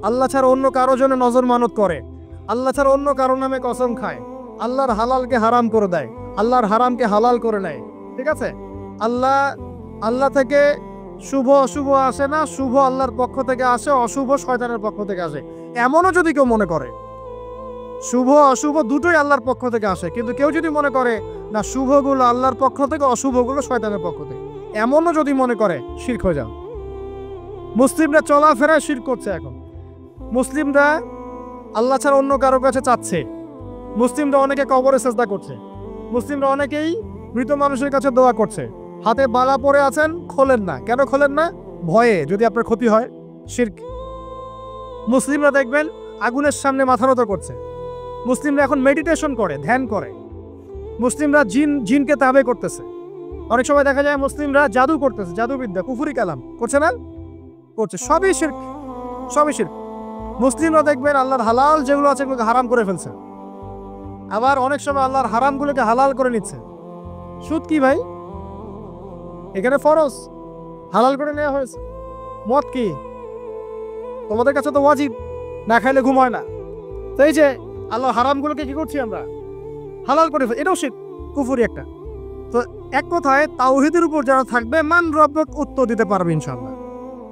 আল্লাহ ছাড়া অন্য কারো জন্য নজর মানত করে, আল্লাহ ছাড়া অন্য কারো নামে কসম খায়, আল্লাহর হালালকে হারাম করে দেয়, আল্লাহর হারামকে হালাল করে নেয়, ঠিক আছে? আল্লাহ থেকে শুভ অশুভ আসে না, শুভ আল্লাহর পক্ষ থেকে আসে, অশুভ শয়তানের পক্ষ থেকে আসে, এমনও যদি কেউ মনে করে, শুভ অশুভ দুটোই আল্লাহর পক্ষ থেকে আসে, কিন্তু কেউ যদি মনে করে না শুভগুলো আল্লাহর পক্ষ থেকে, অশুভগুলো শয়তানের পক্ষ থেকে, এমনও যদি মনে করে, শিরক হয়ে যান। মুসলিমরা চলাফেরায় শিরক করছে। এখন মুসলিমরা আল্লাহ ছাড়া অন্য কারো কাছে চাচ্ছে, মুসলিমরা অনেকে কবরে সেজদা করছে, মুসলিমরা অনেকেই মৃত মানুষের কাছে দোয়া করছে, হাতে বালা পরে আছেন, খোলেন না। কেন খোলেন না? ভয়ে যদি আপনার ক্ষতি হয়। শিরক। মুসলিমরা দেখবেন আগুনের সামনে মাথা নত করছে। মুসলিমরা এখন মেডিটেশন করে, ধ্যান করে। মুসলিমরা জিনকে তাবে করতেছে। অনেক সময় দেখা যায় মুসলিমরা জাদু করতেছে, জাদুবিদ্যা, কুফরি কালাম করছে না? করছে। সবই শিরক, সবই শিরক। মুসলিমরা দেখবেন আল্লাহর হালাল যেগুলো আছে এগুলোকে হারাম করে ফেলছে। আবার অনেক সময় আল্লাহর হারামগুলোকে হালাল করে নিচ্ছে। সুদ কি ভাই? এখানে ফরজ, হালাল করে নেওয়া হয়েছে। মদ কি? তোমাদের কাছে তো ওয়াজিব, না খাইলে ঘুম হয় না। তো এই যে আল্লাহর হারামগুলোকে কি করছি আমরা? হালাল করে ফেলছি। এটাও শিরক, কুফরি একটা। তো এক কথায় তাওহীদের উপর যারা থাকবে মান রব্বক উত্তর দিতে পারবে ইনশাআল্লাহ।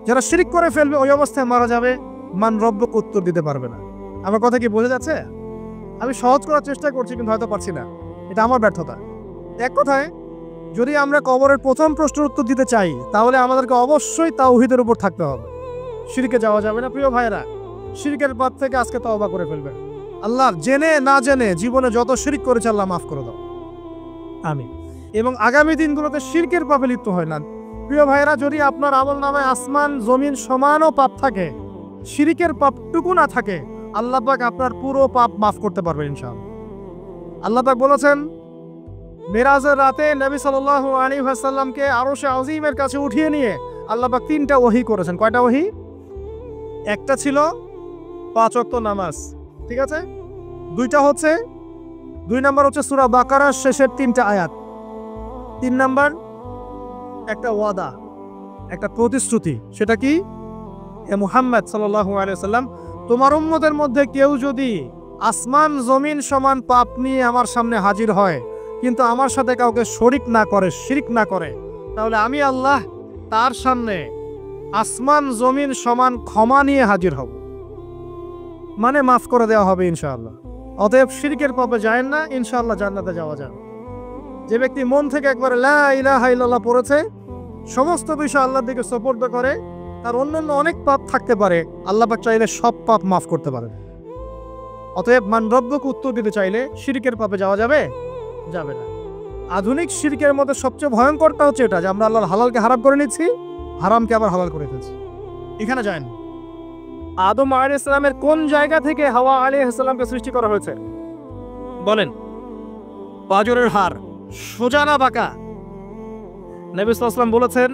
যারা শিরক করে ফেলবে ওই অবস্থায় মারা যাবে, মান রব্বক উত্তর দিতে পারবে না। আমার কথা কি বোঝা যাচ্ছে? আমি সহজ করার চেষ্টা করছি কিন্তু হয়তো পারছি না, এটা আমার ব্যর্থতা। এক কথায় যদি আমরা কবরের প্রথম প্রশ্নের উত্তর দিতে চাই তাহলে আমাদেরকে অবশ্যই তাওহীদের উপর থাকতে হবে। শিরকে যাওয়া যাবে না। প্রিয় ভাইরা, শিরকের পথ থেকে আজকে তওবা করে ফেলবেন। আল্লাহ জেনে না জেনে জীবনে যত শিরক করেছে আল্লাহ মাফ করে দাও, আমিন। এবং আগামী দিনগুলোতে শিরকের পাপে লিপ্ত হয় না। প্রিয় ভাইরা, যদি আপনার আমল নামায় আসমান জমিন সমানও পাপ থাকে, শিরকের পাপটুকু না থাকে, আল্লাহ পাক আপনার পুরো পাপ মাফ করতে পারবেন ইনশাআল্লাহ। আল্লাহ পাক বলেছেন মেরাজের রাতে নবী সাল্লাল্লাহু আলাইহি ওয়াসাল্লামকে আরশে আজিমের কাছে উঠিয়ে নিয়ে আল্লাহ পাক 3টা ওহী করেছেন। কয়টা ওহী? একটা ছিল 5 ওয়াক্ত নামাজ, ঠিক আছে? 2 নাম্বার হচ্ছে সূরা বাকারার শেষের 3টা আয়াত। 3 নাম্বার একটা ওয়াদা, একটা প্রতিশ্রুতি। সেটা কি? হে মুহাম্মদ সাল্লাল্লাহু আলাইহি ওয়াসাল্লাম, তোমার উম্মতের মধ্যে কেউ যদি আসমান জমিন সমান পাপ নিয়ে আমার সামনে হাজির হয় কিন্তু আমার সাথে কাউকে শরিক না করে, শিরক না করে, তাহলে আমি আল্লাহ তার সামনে আসমান জমিন সমান ক্ষমা নিয়ে হাজির হব, মানে মাফ করে দেওয়া হবে ইনশাআল্লাহ। অতএব শিরকের পাপে যায় না, ইনশাআল্লাহ জান্নাতে যাওয়া যাবে। যে ব্যক্তি মন থেকে একবার লা ইলাহা ইল্লাল্লাহ পড়েছে, সমস্ত বিষয় আল্লাহর দিকে সুপর্দ করে, তার অন্যান্য অনেক পাপ থাকতে পারে, আল্লাহ পাক চাইলে সব পাপ মাফ করতে পারেন। অতএব মান রব্বক উত্তর দিতে চাইলে শিরকের পাপে যাওয়া যাবে? যাবে না। আধুনিক শিরকের মধ্যে সবচেয়ে ভয়ঙ্করটা হচ্ছে এটা যে আমরা আল্লাহর হালালকে হারাম করে নিচ্ছি, হারামকে আবার হালাল করে ফেলছি। এখানে যায় না। আদম আলাইহিস সালামের কোন জায়গা থেকে হাওয়া আলাইহিস সালামকে সৃষ্টি করা হয়েছে বলেন? পাঁজরের হাড়, সোজা না বাঁকা? নবী সাল্লাল্লাহু আলাইহি ওয়াসাল্লাম বলেছেন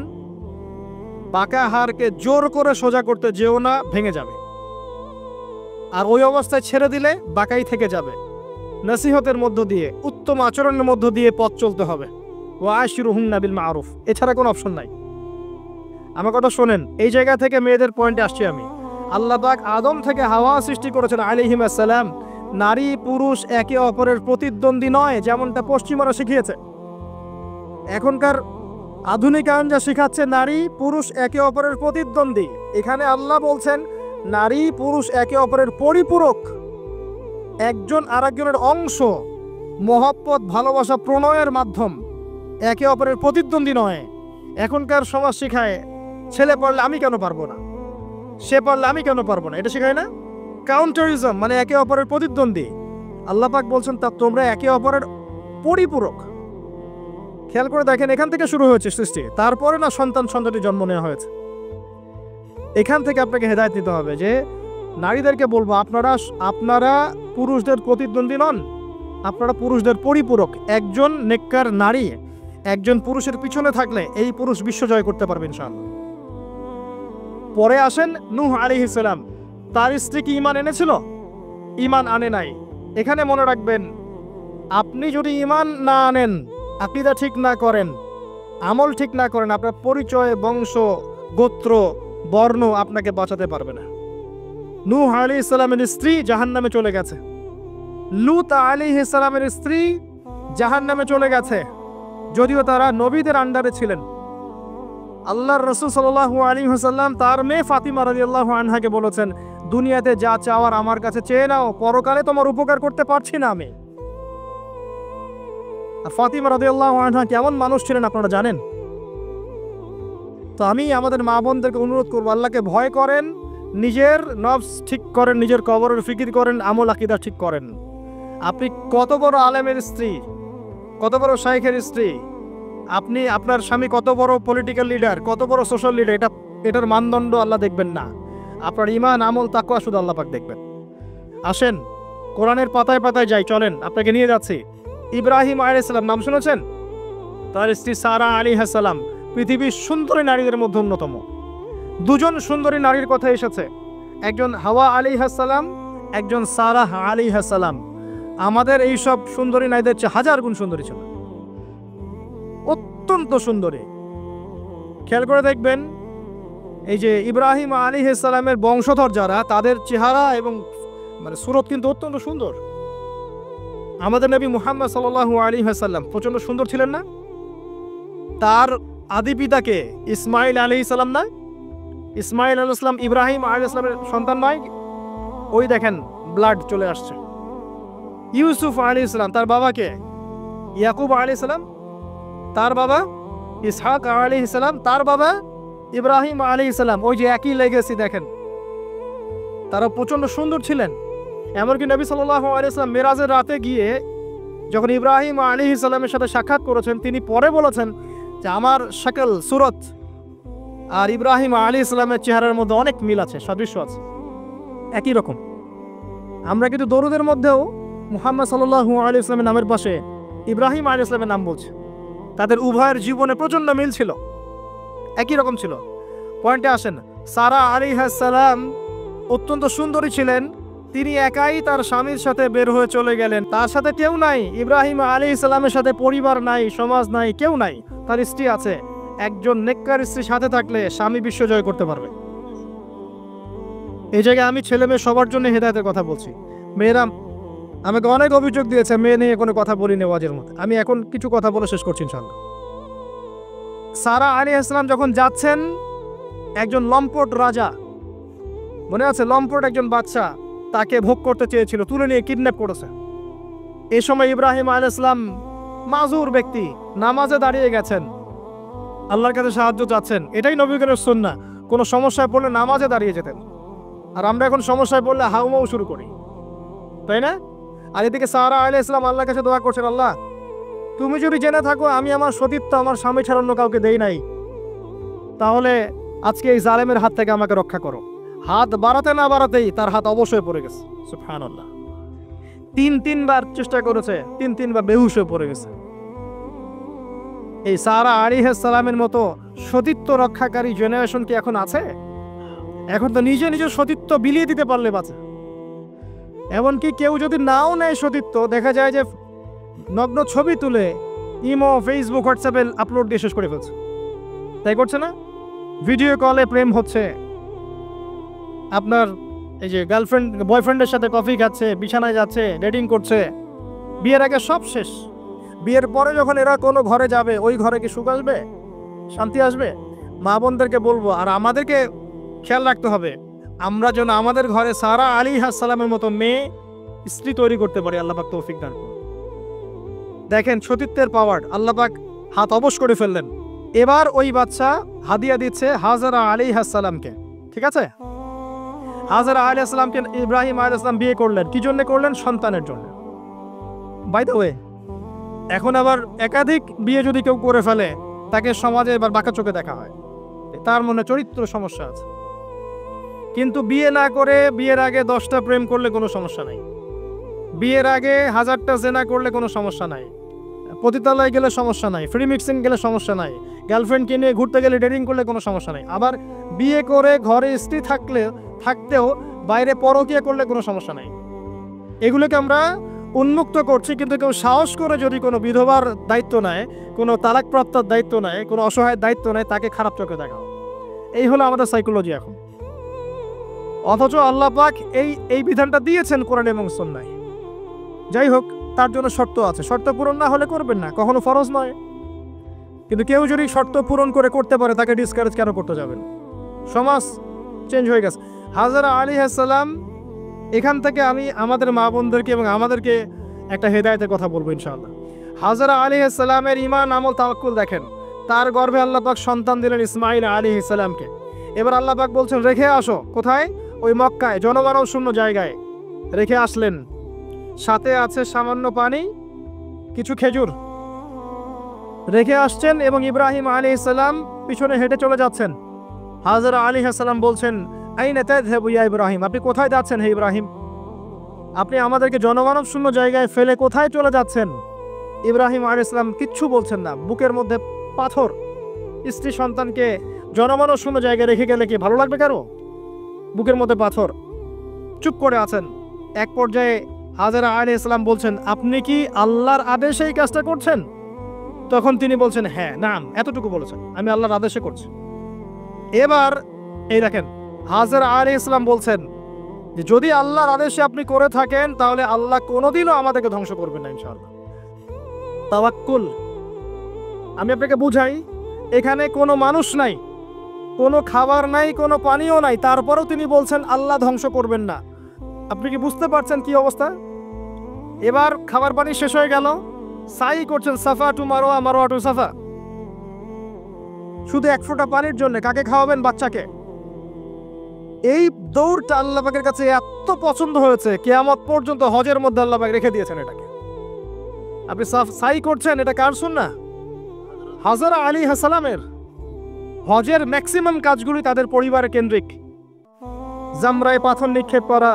বাঁকা হাড়কে জোর করে সোজা করতে যেও না, ভেঙে যাবে। আর ওই অবস্থায় ছেড়ে দিলে বাঁকাই থেকে যাবে। নসিহতের মধ্য দিয়ে, উত্তম আচরণের মধ্য দিয়ে পথ চলতে হবে। ওয়া আশিরুহুন্না বিল মারুফ, এছাড়া কোনো অপশন নাই। আমার কথা শোনেন, এই জায়গা থেকে মেয়েদের পয়েন্টে আসছি আমি। আল্লাহ পাক আদম থেকে হাওয়া সৃষ্টি করেছেন আলাইহিম আসসালাম। নারী পুরুষ একে অপরের প্রতিদ্বন্দ্বী নয়, যেমনটা পশ্চিমারা শিখিয়েছে। এখনকার আধুনিকায়ন যা শিখাচ্ছে নারী পুরুষ একে অপরের প্রতিদ্বন্দ্বী, এখানে আল্লাহ বলছেন নারী পুরুষ একে অপরের পরিপূরক, একজন আরেকজনের অংশ, মহব্বত ভালোবাসা প্রণয়ের মাধ্যম, একে অপরের প্রতিদ্বন্দ্বী নয়। এখনকার সমাজ শিখায় ছেলে পড়লে আমি কেন পারবো না, সে পড়লে আমি কেন পারবো না, এটা শিখায় না? কাউন্টারিজম, মানে একে অপরের প্রতিদ্বন্দ্বী। আল্লাহ পাক বলছেন তা তোমরা একে অপরের পরিপূরক। খেয়াল করে দেখেন, এখান থেকে শুরু হয়েছে সৃষ্টি, তারপরে না সন্তানটি জন্ম নেওয়া হয়েছে। এখান থেকে আপনাকে হেদায়েত নিতে হবে যে নারীদেরকে বলবো আপনারা পুরুষদের প্রতিদ্বন্দ্বী নন, আপনারা পুরুষদের পরিপূরক। একজন নেককার নারী একজন পুরুষের পিছনে থাকলে এই পুরুষ বিশ্ব জয় করতে পারবে ইনশাআল্লাহ। পরে আসেন নূহ আলাইহিস সালাম, তার স্ত্রী কি ঈমান এনেছিল? ঈমান আনে নাই। এখানে মনে রাখবেন, আপনি যদি ঈমান না আনেন, আকীদা ঠিক না করেন, আমল ঠিক না করেন, আপনার পরিচয়, বংশ, গোত্র, বর্ণ আপনাকে বাঁচাতে পারবে না। নূহ আলাইহিস সালামের স্ত্রী জাহান্নামে চলে গেছে, লূত আলাইহিস সালামের স্ত্রী জাহান্নামে চলে গেছে, যদিও তারা নবীদের আন্ডারে ছিলেন। আল্লাহর রাসূল সাল্লাল্লাহু আলাইহি ওয়াসাল্লাম তার মেয়ে ফাতিমা রাদিয়াল্লাহু আনহাকে বলেছেন, দুনিয়াতে যা চাওয়ার আমার কাছে চেয়ে নাও, পরকালে তোমার উপকার করতে পারছি না আমি। আর ফাতিমা রাদিয়াল্লাহু আনহা কেমন মানুষ ছিলেন আপনারা জানেন? তো আমি আমাদের মা বোনদেরকে অনুরোধ করবো, আল্লাহকে ভয় করেন, নিজের নফস ঠিক করেন, নিজের কবরের ফিকির করেন, আমল আকীদা ঠিক করেন। আপনি কত বড় আলেমের স্ত্রী, কত বড় শাইখের স্ত্রী, আপনি আপনার স্বামী কত বড় পলিটিক্যাল লিডার, কত বড় সোশ্যাল লিডার, এটার মানদণ্ড আল্লাহ দেখবেন না। আপনার ঈমান, আমল, তাকওয়া শুধু আল্লাহ পাক দেখবেন। আসেন কোরআনের পাতায় পাতায় যাই, চলেন আপনাকে নিয়ে যাচ্ছি। ইব্রাহিম আলাইহিস সালাম নাম শুনেছেন? তার স্ত্রী সারা আলাইহিস সালাম পৃথিবীর সুন্দরী নারীদের মধ্যে অন্যতম। দুজন সুন্দরী নারীর কথা এসেছে, একজন হাওয়া আলাইহিস সালাম, একজন সারা আলাইহিস সালাম। আমাদের এই সব সুন্দরী নারীদের চেয়ে হাজার গুণ সুন্দরী ছিল, অত্যন্ত সুন্দরী। খেয়াল করে দেখবেন এই যে ইব্রাহিম আলাইহিস সালামের বংশধর যারা, তাদের চেহারা এবং সুরত কিন্তু অত্যন্ত সুন্দর। আমাদের নবী মুহাম্মদ সাল্লাল্লাহু আলাইহি ওয়াসাল্লাম প্রচন্ড সুন্দর ছিলেন না? তার আদি পিতাকে ইসমাইল আলাইহিস সালাম না? ইসমাইল আলাইহিস সালাম ইব্রাহিম আলাইহিস সালামের সন্তান নয়? ওই দেখেন ব্লাড চলে আসছে। ইউসুফ আলাইহিস সালাম তার বাবাকে, ইয়াকুব আলাইহিস সালাম তার বাবা, ইসহাক আলাইহিস সালাম তার বাবা, ইব্রাহিম আলাইহিস সালাম, ওই যে একই লেগেসি দেখেন। তারা প্রচন্ড সুন্দর ছিলেন। এমনকি নবী সাল্লাল্লাহু আলাইহি ওয়াসাল্লাম মেরাজের রাতে গিয়ে যখন ইব্রাহিম আলাইহিস সালামের সাথে সাক্ষাৎ করেছেন, তিনি পরে বলেছেন যে আমার শাকল সুরত আর ইব্রাহিম আলাইহিস সালামের চেহারার মধ্যে অনেক মিল আছে, সাদৃশ্য আছে, একই রকম। আমরা কিন্তু দরুদের মধ্যেও মুহাম্মদ সাল্লাল্লাহু আলাইহি ওয়াসাল্লামের নামের পাশে ইব্রাহিম আলাইহিস সালামের নাম বলছি। তাদের উভয়ের জীবনে প্রচন্ড মিল ছিল, একই রকম ছিল। পয়েন্টে আসেন, সারা আলাইহিস সালাম অত্যন্ত সুন্দরী ছিলেন। তিনি একাই তার স্বামীর সাথে বের হয়ে চলে গেলেন, তার সাথে কেউ নাই। ইব্রাহিম আলাইহিস সালামের সাথে পরিবার নাই, সমাজ নাই, কেউ নাই, তার স্ত্রী আছে। একজন নেককার স্ত্রী সাথে থাকলে স্বামী বিশ্ব জয় করতে পারবে। এই জায়গায় আমি ছেলে মেয়ে সবার জন্য হেদায়েতের কথা বলছি। মেয়েরা আমাকে অনেক অভিযোগ দিয়েছে, মেয়ে নিয়ে কোনো কথা বলি নেওয়াজের মধ্যে। আমি এখন কিছু কথা বলে শেষ করছি ইনশাআল্লাহ। সারা আলাইহিস সালাম যখন যাচ্ছেন, একজন লম্পট রাজা, মনে আছে, লম্পট একজন বাচ্চা তাকে ভোগ করতে চেয়েছিল, তুলে নিয়ে কিডন্যাপ করেছে। এই সময় ইব্রাহিম আলাইহিস সালাম মাজুর ব্যক্তি, নামাজে দাঁড়িয়ে গেছেন, আল্লাহর কাছে সাহায্য চাচ্ছেন। এটাই নবীর সুন্নাহ। কোনো সমস্যায় পড়লে নামাজে দাঁড়িয়ে যেতেন। আর আমরা এখন সমস্যায় পড়লে হাউমাউ শুরু করি, তাই না? আর এদিকে সারা আলাইহিস সালাম আল্লাহর কাছে দোয়া করছেন, আল্লাহ তুমি যদি জেনে থাকো আমি আমার সতীত্ব আমার স্বামী ছাড়া অন্য কাউকে দেই নাই, তাহলে আজকে এই জালেমের হাত থেকে আমাকে রক্ষা করো। হাত বাড়াতে না বাড়াতেই তার হাত অবশ্যই পড়ে গেছে। সুবহানাল্লাহ। তিনবার চেষ্টা করেছে, তিনবার বেহুশ হয়ে পড়ে গেছে। এই সারা আলাইহিস সালামের মতো সতীত্ব রক্ষাকারী জেনারেশন কি এখন আছে? এখন তো নিজে নিজের সতীত্ব বিলিয়ে দিতে পারলে বাঁচে। এমনকি কেউ যদি নাও নেয় সতীত্ব, দেখা যায় যে নগ্ন ছবি তুলে ইমো, ফেসবুক, হোয়াটসঅ্যাপে আপলোড দিয়ে শেষ করে ফেলছে। তাই করছে না? ভিডিও কলে প্রেম হচ্ছে, আপনার এই যে গার্লফ্রেন্ড বয়ফ্রেন্ডের সাথে কফি খাচ্ছে, বিছানায় যাচ্ছে, ডেটিং করছে। বিয়ের আগে সব শেষ। বিয়ের পরে যখন এরা কোনো ঘরে যাবে, ওই ঘরে কি সুখ আসবে, শান্তি আসবে? মা বোনদেরকে বলবো, আর আমাদেরকে খেয়াল রাখতে হবে আমরা যেন আমাদের ঘরে সারা আলাইহিস সালামের মতো মেয়ে স্ত্রী তৈরি করতে পারি। আল্লাহ পাক তৌফিক দান করুন। দেখেন সতীত্বের পাওয়ার, আল্লাহ পাক হাত অবশ করে ফেললেন। এবার ওই বাচ্চা হাদিয়া দিচ্ছে হাজরা আলাইহিস সালামকে, ঠিক আছে? হাজরা আলাইহিস সালামকে ইব্রাহিম আলাইহিস সালাম বিয়ে করলেন, কি জন্য করলেন? সন্তানের জন্য। বাই দ্য ওয়ে, এখন আবার একাধিক বিয়ে যদি কেউ করে ফেলে, তাকে সমাজে এবার বাঁকা চোখে দেখা হয়, তার মনে চরিত্র সমস্যা আছে। কিন্তু বিয়ে না করে বিয়ের আগে 10টা প্রেম করলে কোনো সমস্যা নাই, বিয়ের আগে 1000টা জেনা করলে কোনো সমস্যা নাই, পতিতালয়ে গেলে সমস্যা নাই, ফ্রি মিক্সিং গেলে সমস্যা নাই, গার্লফ্রেন্ডকে নিয়ে ঘুরতে গেলে ডেটিং করলে কোনো সমস্যা নাই। আবার বিয়ে করে ঘরে স্ত্রী থাকতেও বাইরে পরকীয়া করলে কোনো সমস্যা নাই। এগুলোকে আমরা উন্মুক্ত করছি, কিন্তু কেউ সাহস করে যদি কোনো বিধবার দায়িত্ব নেয়, কোনো তালাকপ্রাপ্তর দায়িত্ব নেয়, কোনো অসহায়ের দায়িত্ব নেয়, তাকে খারাপ চোখে দেখা। এই হলো আমাদের সাইকোলজি এখন। অথচ আল্লাহ পাক এই বিধানটা দিয়েছেন কোরআন এবং সুন্নাহয়। যাই হোক, তার জন্য শর্ত আছে, শর্ত পূরণ না হলে করবেন না, কখনো ফরজ নয়। কিন্তু কেউ যদি শর্ত পূরণ করে করতে পারে, তাকে ডিসকারেজ কেন করতে যাবেন? সমাজ চেঞ্জ হয়ে গেছে। হাজরা আলাইহিস সালাম, এখান থেকে আমি আমাদের মা বোনদেরকে এবং আমাদেরকে একটা হেদায়েতের কথা বলবো ইনশাআল্লাহ। হাজরা আলাইহিস সালামের ঈমান, আমল, তাওয়াক্কুল দেখেন। তার গর্ভে আল্লাহ পাক সন্তান দিলেন ইসমাইল আলাইহিস সালামকে। এবার আল্লাহ পাক বলছেন রেখে আসো, কোথায়? ওই মক্কায়, জনমানব শূন্য জায়গায় রেখে আসলেন। সাথে আছে সামান্য পানি, কিছু খেজুর। রেখে আসছেন এবং ইব্রাহিম আলাইহিস সালাম পিছনে হেঁটে চলে যাচ্ছেন। হাজরা আলাইহিস সালাম বলছেন, আইনা তাযহাবু ইয়া ইব্রাহিম, আপনি কোথায় যাচ্ছেন হে ইব্রাহিম? আপনি আমাদেরকে জনমানব শূন্য জায়গায় ফেলে কোথায় চলে যাচ্ছেন? ইব্রাহিম আলাইহিস সালাম কিচ্ছু বলছেন না, বুকের মধ্যে পাথর। স্ত্রী সন্তানকে জনমানব শূন্য জায়গায় রেখে গেলে কি ভালো লাগবে কারো? বুকের মধ্যে পাথর, চুপ করে আছেন। এক পর্যায়ে হাজরা আলাইহিস সালাম বলছেন, আপনি কি আল্লাহর আদেশে এই কাজটা করছেন? তখন তিনি বলছেন, হ্যাঁ, নাম, এতটুকু বলেছেন, আমি আল্লাহর আদেশে করছি। এবার এই দেখেন, হাজরা আলাইহিস সালাম বলছেন যে যদি আল্লাহর আদেশে আপনি করে থাকেন তাহলে আল্লাহ কোনোদিনও আমাদেরকে ধ্বংস করবেন না ইনশাআল্লাহ। তাওয়াক্কুল। আমি আপনাকে বুঝাই, এখানে কোনো মানুষ নাই, কোনো খাবার নাই, কোনো পানিও নাই, তারপরেও তিনি বলছেন আল্লাহ ধ্বংস করবেন না। আপনি কি বুঝতে পারছেন কি অবস্থা? এবার খাবার পানি শেষ হয়ে গেল, সাই করছেন সাফা টু মারোয়া, মারোয়া টু সাফা, শুধু এক ফোঁটা পানির জন্য। কাকে খাওয়াবেন? বাচ্চাকে। এই দৌড়টা আল্লাহ পাকের কাছে এত পছন্দ হয়েছে, কিয়ামত পর্যন্ত হজের মধ্যে আল্লাহ পাক রেখে দিয়েছেন এটাকে। আপনি সাই করছেন, এটা কার সুন্নাহ? হাজরা আলাইহিস সালামের। হজের ম্যাক্সিমাম কাজগুলি তাদের পরিবারের কেন্দ্রিক। জামরায় পাথর নিক্ষেপ করা,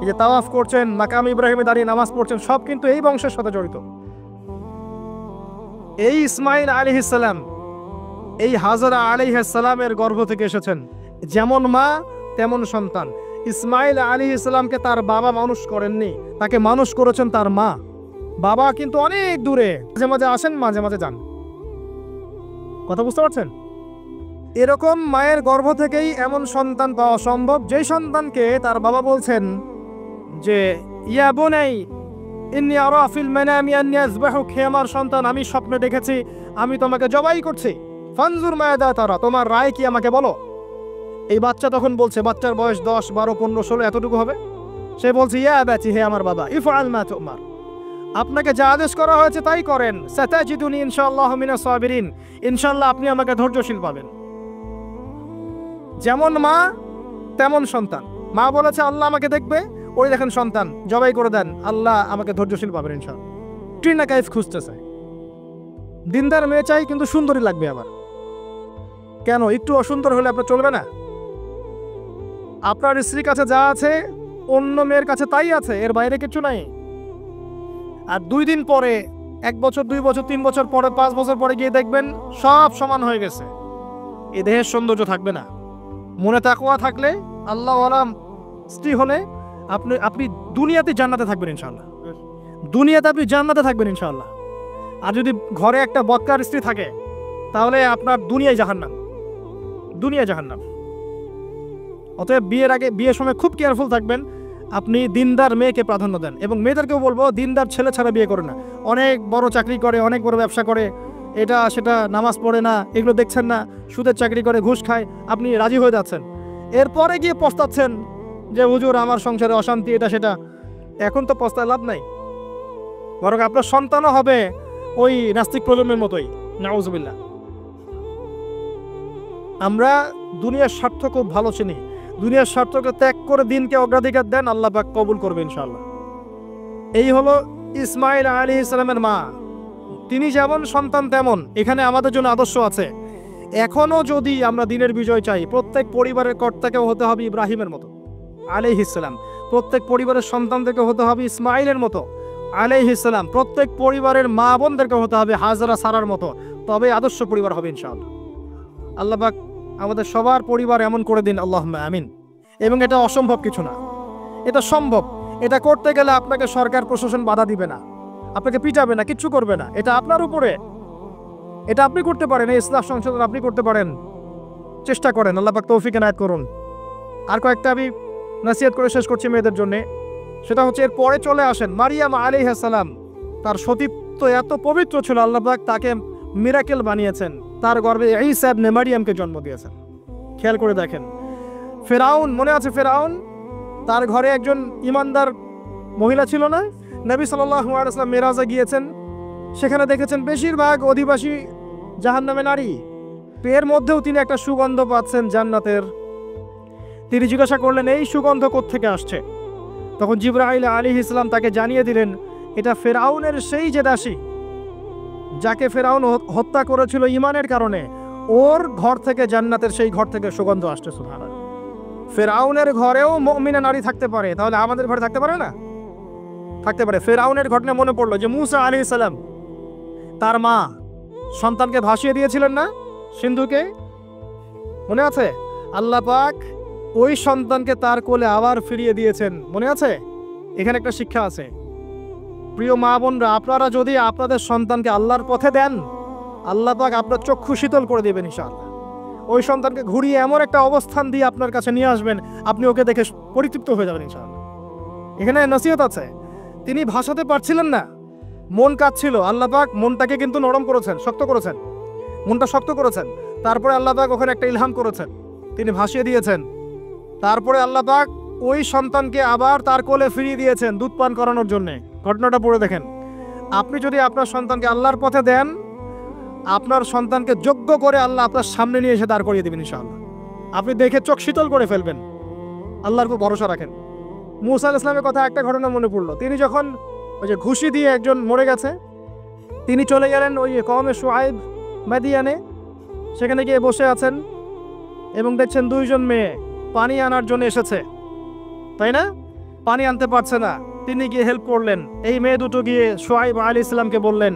এই যে তাওয়াফ করছেন, মাকাম ইব্রাহিমে দাঁড়িয়ে নামাজ পড়ছেন, সব কিন্তু এই বংশের সাথে জড়িত। এই ইসমাইল আলাইহিস সালাম এই হাজরা আলাইহিস সালামের গর্ভ থেকে এসেছেন। যেমন মা তেমন সন্তান। ইসমাইল আলাইহিস সালামকে তার বাবা মানুষ করেননি, তাকে মানুষ করেছেন তার মা। বাবা কিন্তু অনেক দূরে, মাঝে মাঝে আসেন, মাঝে মাঝে যান। কথা বুঝতে পারছেন? এরকম মায়ের গর্ভ থেকেই এমন সন্তান পাওয়া সম্ভব, যেই সন্তানকে তার বাবা বলছেন যে ইয়া বুনাই ইন্নী আরা ফিল মানামি আন্নী আযবাহুক, হে আমার সন্তান, আমি স্বপ্নে দেখেছি আমি তোমাকে জবাই করছি। ফানজুর মায়াদা তারা, তোমার রায় কি আমাকে বলো। এই বাচ্চা তখন বলছে, বাচ্চার বয়স 10, 12, 15, 16 এতটুকু হবে। সে বলছে, ইয়া আবাতি, হে আমার বাবা, ইফআল মা তুমার, আপনাকে যা আদেশ করা হয়েছে তাই করেন। সাতাজিদুনি ইনশাআল্লাহু মিনাস সাবিরিন, ইনশাআল্লাহ আপনি আমাকে ধৈর্যশীল পাবেন। যেমন মা তেমন সন্তান। মা বলেছে আল্লাহ আমাকে দেখবে, ওই দেখেন সন্তান জবাই করে দেন, আল্লাহ আমাকে ধৈর্যশীল পাবেন ইনশাআল্লাহ। ট্রিনা কাইফ খুঁজতেছে, দিনদার মেয়ে চাই কিন্তু সুন্দরী লাগবে আবার। কেন? একটু অসুন্দর হলে আপনার চলবে না? আপনার স্ত্রীর কাছে যা আছে অন্য মেয়ের কাছে তাই আছে, এর বাইরে কিছু নাই। আর 2 দিন পরে, 1 বছর, 2 বছর, 3 বছর পরে, 5 বছর পরে গিয়ে দেখবেন সব সমান হয়ে গেছে। এ দেহের সৌন্দর্য থাকবে না। মনে তাকওয়া থাকলে, আল্লাহ আলাম স্ত্রী হলে আপনি দুনিয়াতে জান্নাতে থাকবেন ইনশাআল্লাহ। দুনিয়াতে আপনি জান্নাতে থাকবেন ইনশাআল্লাহ। আর যদি ঘরে একটা বদকার স্ত্রী থাকে তাহলে আপনার দুনিয়ায় জাহান্নাম, দুনিয়া জাহান্নাম। অতএব বিয়ের আগে, বিয়ের সময় খুব কেয়ারফুল থাকবেন। আপনি দিনদার মেয়েকে প্রাধান্য দেন, এবং মেয়েদেরকেও বলবো দিনদার ছেলে ছাড়া বিয়ে করে না। অনেক বড় চাকরি করে, অনেক বড় ব্যবসা করে, এটা সেটা, নামাজ পড়ে না, এগুলো দেখছেন না, সুদের চাকরি করে, ঘুষ খায়, আপনি রাজি হয়ে যাচ্ছেন। এরপরে গিয়ে পস্তাচ্ছেন যে হুজুর আমার সংসারে অশান্তি, এটা সেটা। এখন তো পস্তায় লাভ নাই, বরং আপনার সন্তানও হবে ওই নাস্তিক প্রজন্মের মতোই, নাউজুবিল্লাহ। আমরা দুনিয়ার স্বার্থ খুব ভালো চিনি। দুনিয়ার স্বার্থকে ত্যাগ করে দিনকে অগ্রাধিকার দেন, আল্লাহ পাক কবুল করবে ইনশাআল্লাহ। এই হলো ইসমাইল আলাইহিস সালামের মা। তিনি যেমন সন্তান তেমন এখানে আমাদের জন্য আদর্শ আছে। এখনো যদি আমরা দিনের বিজয় চাই, প্রত্যেক পরিবারের কর্তাকেও হতে হবে ইব্রাহিমের মতো আলাইহিস সালাম। প্রত্যেক পরিবারের সন্তানদেরকে হতে হবে ইসমাইলের মতো আলাইহিস সালাম। প্রত্যেক পরিবারের মা বোনদেরকে হতে হবে হাজরা সারার মতো। তবে আদর্শ পরিবার হবে ইনশাআল্লাহ। আল্লাহ পাক আমাদের সবার পরিবার এমন করে দিন, আল্লাহুম্মা আমিন। এবং এটা অসম্ভব কিছু না, এটা সম্ভব। এটা করতে গেলে আপনাকে সরকার প্রশাসন বাধা দিবে না, আপনাকে পিটাবে না, কিচ্ছু করবে না। এটা আপনার উপরে, এটা আপনি করতে পারেন। এই ইসলাম সংশোধন আপনি করতে পারেন, চেষ্টা করেন। আল্লাহ পাক তৌফিক এনায়েত করুন। আর কয়েকটা আমি নসিহত করে শেষ করছি মেয়েদের জন্য। সেটা হচ্ছে, এর পরে চলে আসেন মারিয়াম আলাইহিস সালাম। তার সতীত্ব এত পবিত্র ছিল, আল্লাহ পাক তাকে মিরাকেল বানিয়েছেন, তার গর্ভে ঈসা ইবনে মারিয়ামকে জন্ম দিয়েছেন। খেয়াল করে দেখেন, ফেরাউন, মনে আছে ফেরাউন? তার ঘরে একজন ইমানদার মহিলা ছিল না? নবী সাল্লাল্লাহু আলাইহি ওয়াসাল্লাম মেরাজে গিয়েছেন, সেখানে দেখেছেন বেশিরভাগ অধিবাসী জাহান্নামে নারী। এর মধ্যেও তিনি একটা সুগন্ধ পাচ্ছেন জান্নাতের। তিনি জিজ্ঞাসা করলেন, এই সুগন্ধ কোত্থেকে আসছে? তখন জিবরাইল আলাইহিস সালাম তাকে জানিয়ে দিলেন, এটা ফেরাউনের সেই যে দাসী যাকে ফেরাউন হত্যা করেছিল ঈমানের কারণে, ওর ঘর থেকে, জান্নাতের সেই ঘর থেকে সুগন্ধ আসছে। সুবহানাল্লাহ। ফেরাউনের ঘরেও মুমিনা নারী থাকতে পারে, তাহলে আমাদের ঘরে থাকতে পারে না? থাকতে পারে। ফেরাউনের ঘটনা মনে পড়লো যে মূসা আলাইহিস সালাম তার মা সন্তানকে ভাসিয়ে দিয়েছিলেন না সিন্ধুকে, মনে আছে? আল্লাহ পাক ওই সন্তানকে তার কোলে আবার ফিরিয়ে দিয়েছেন, মনে আছে? এখানে একটা শিক্ষা আছে। প্রিয় মা বোনরা, আপনারা যদি আপনাদের সন্তানকে আল্লাহর পথে দেন, আল্লাহ পাক আপনার চক্ষু শীতল করে দেবেন ইনশাআল্লাহ। ওই সন্তানকে ঘুরিয়ে এমন একটা অবস্থান দিয়ে আপনার কাছে নিয়ে আসবেন, আপনি ওকে দেখে পরিতৃপ্ত হয়ে যাবেন ইনশাআল্লাহ। এখানে নসিহত আছে। তিনি ভাসাতে পারছিলেন না, মন কাঁদছিল। আল্লাহ পাক মনটাকে কিন্তু নরম করেছেন, শক্ত করেছেন, মনটা শক্ত করেছেন। তারপরে আল্লাহ পাক ওখানে একটা ইলহাম করেছেন, তিনি ভাসিয়ে দিয়েছেন। তারপরে আল্লাহ পাক ওই সন্তানকে আবার তার কোলে ফিরিয়ে দিয়েছেন দুধ পান করানোর জন্য। ঘটনাটা পড়ে দেখেন। আপনি যদি আপনার সন্তানকে আল্লাহর পথে দেন, আপনার সন্তানকে যোগ্য করে আল্লাহ আপনার সামনে নিয়ে এসে দাঁড় করিয়ে দেবেন ইনশাআল্লাহ। আপনি দেখে চোখ শীতল করে ফেলবেন, আল্লাহর উপর ভরসা রাখেন। মূসা আলাইহিস সালামের কথা একটা ঘটনা মনে পড়লো। তিনি যখন ওই যে ঘুষি দিয়ে একজন মরে গেছে, তিনি চলে গেলেন ওই কওমে শুআইব মাদিয়ানে, সেখানে গিয়ে বসে আছেন এবং দেখছেন দুইজন মেয়ে পানি আনার জন্য এসেছে, তাই না? পানি আনতে পারছে না, তিনি গিয়ে হেল্প করলেন। এই মেয়ে দুটো গিয়ে শুআইব আলাইহিস সালামকে বললেন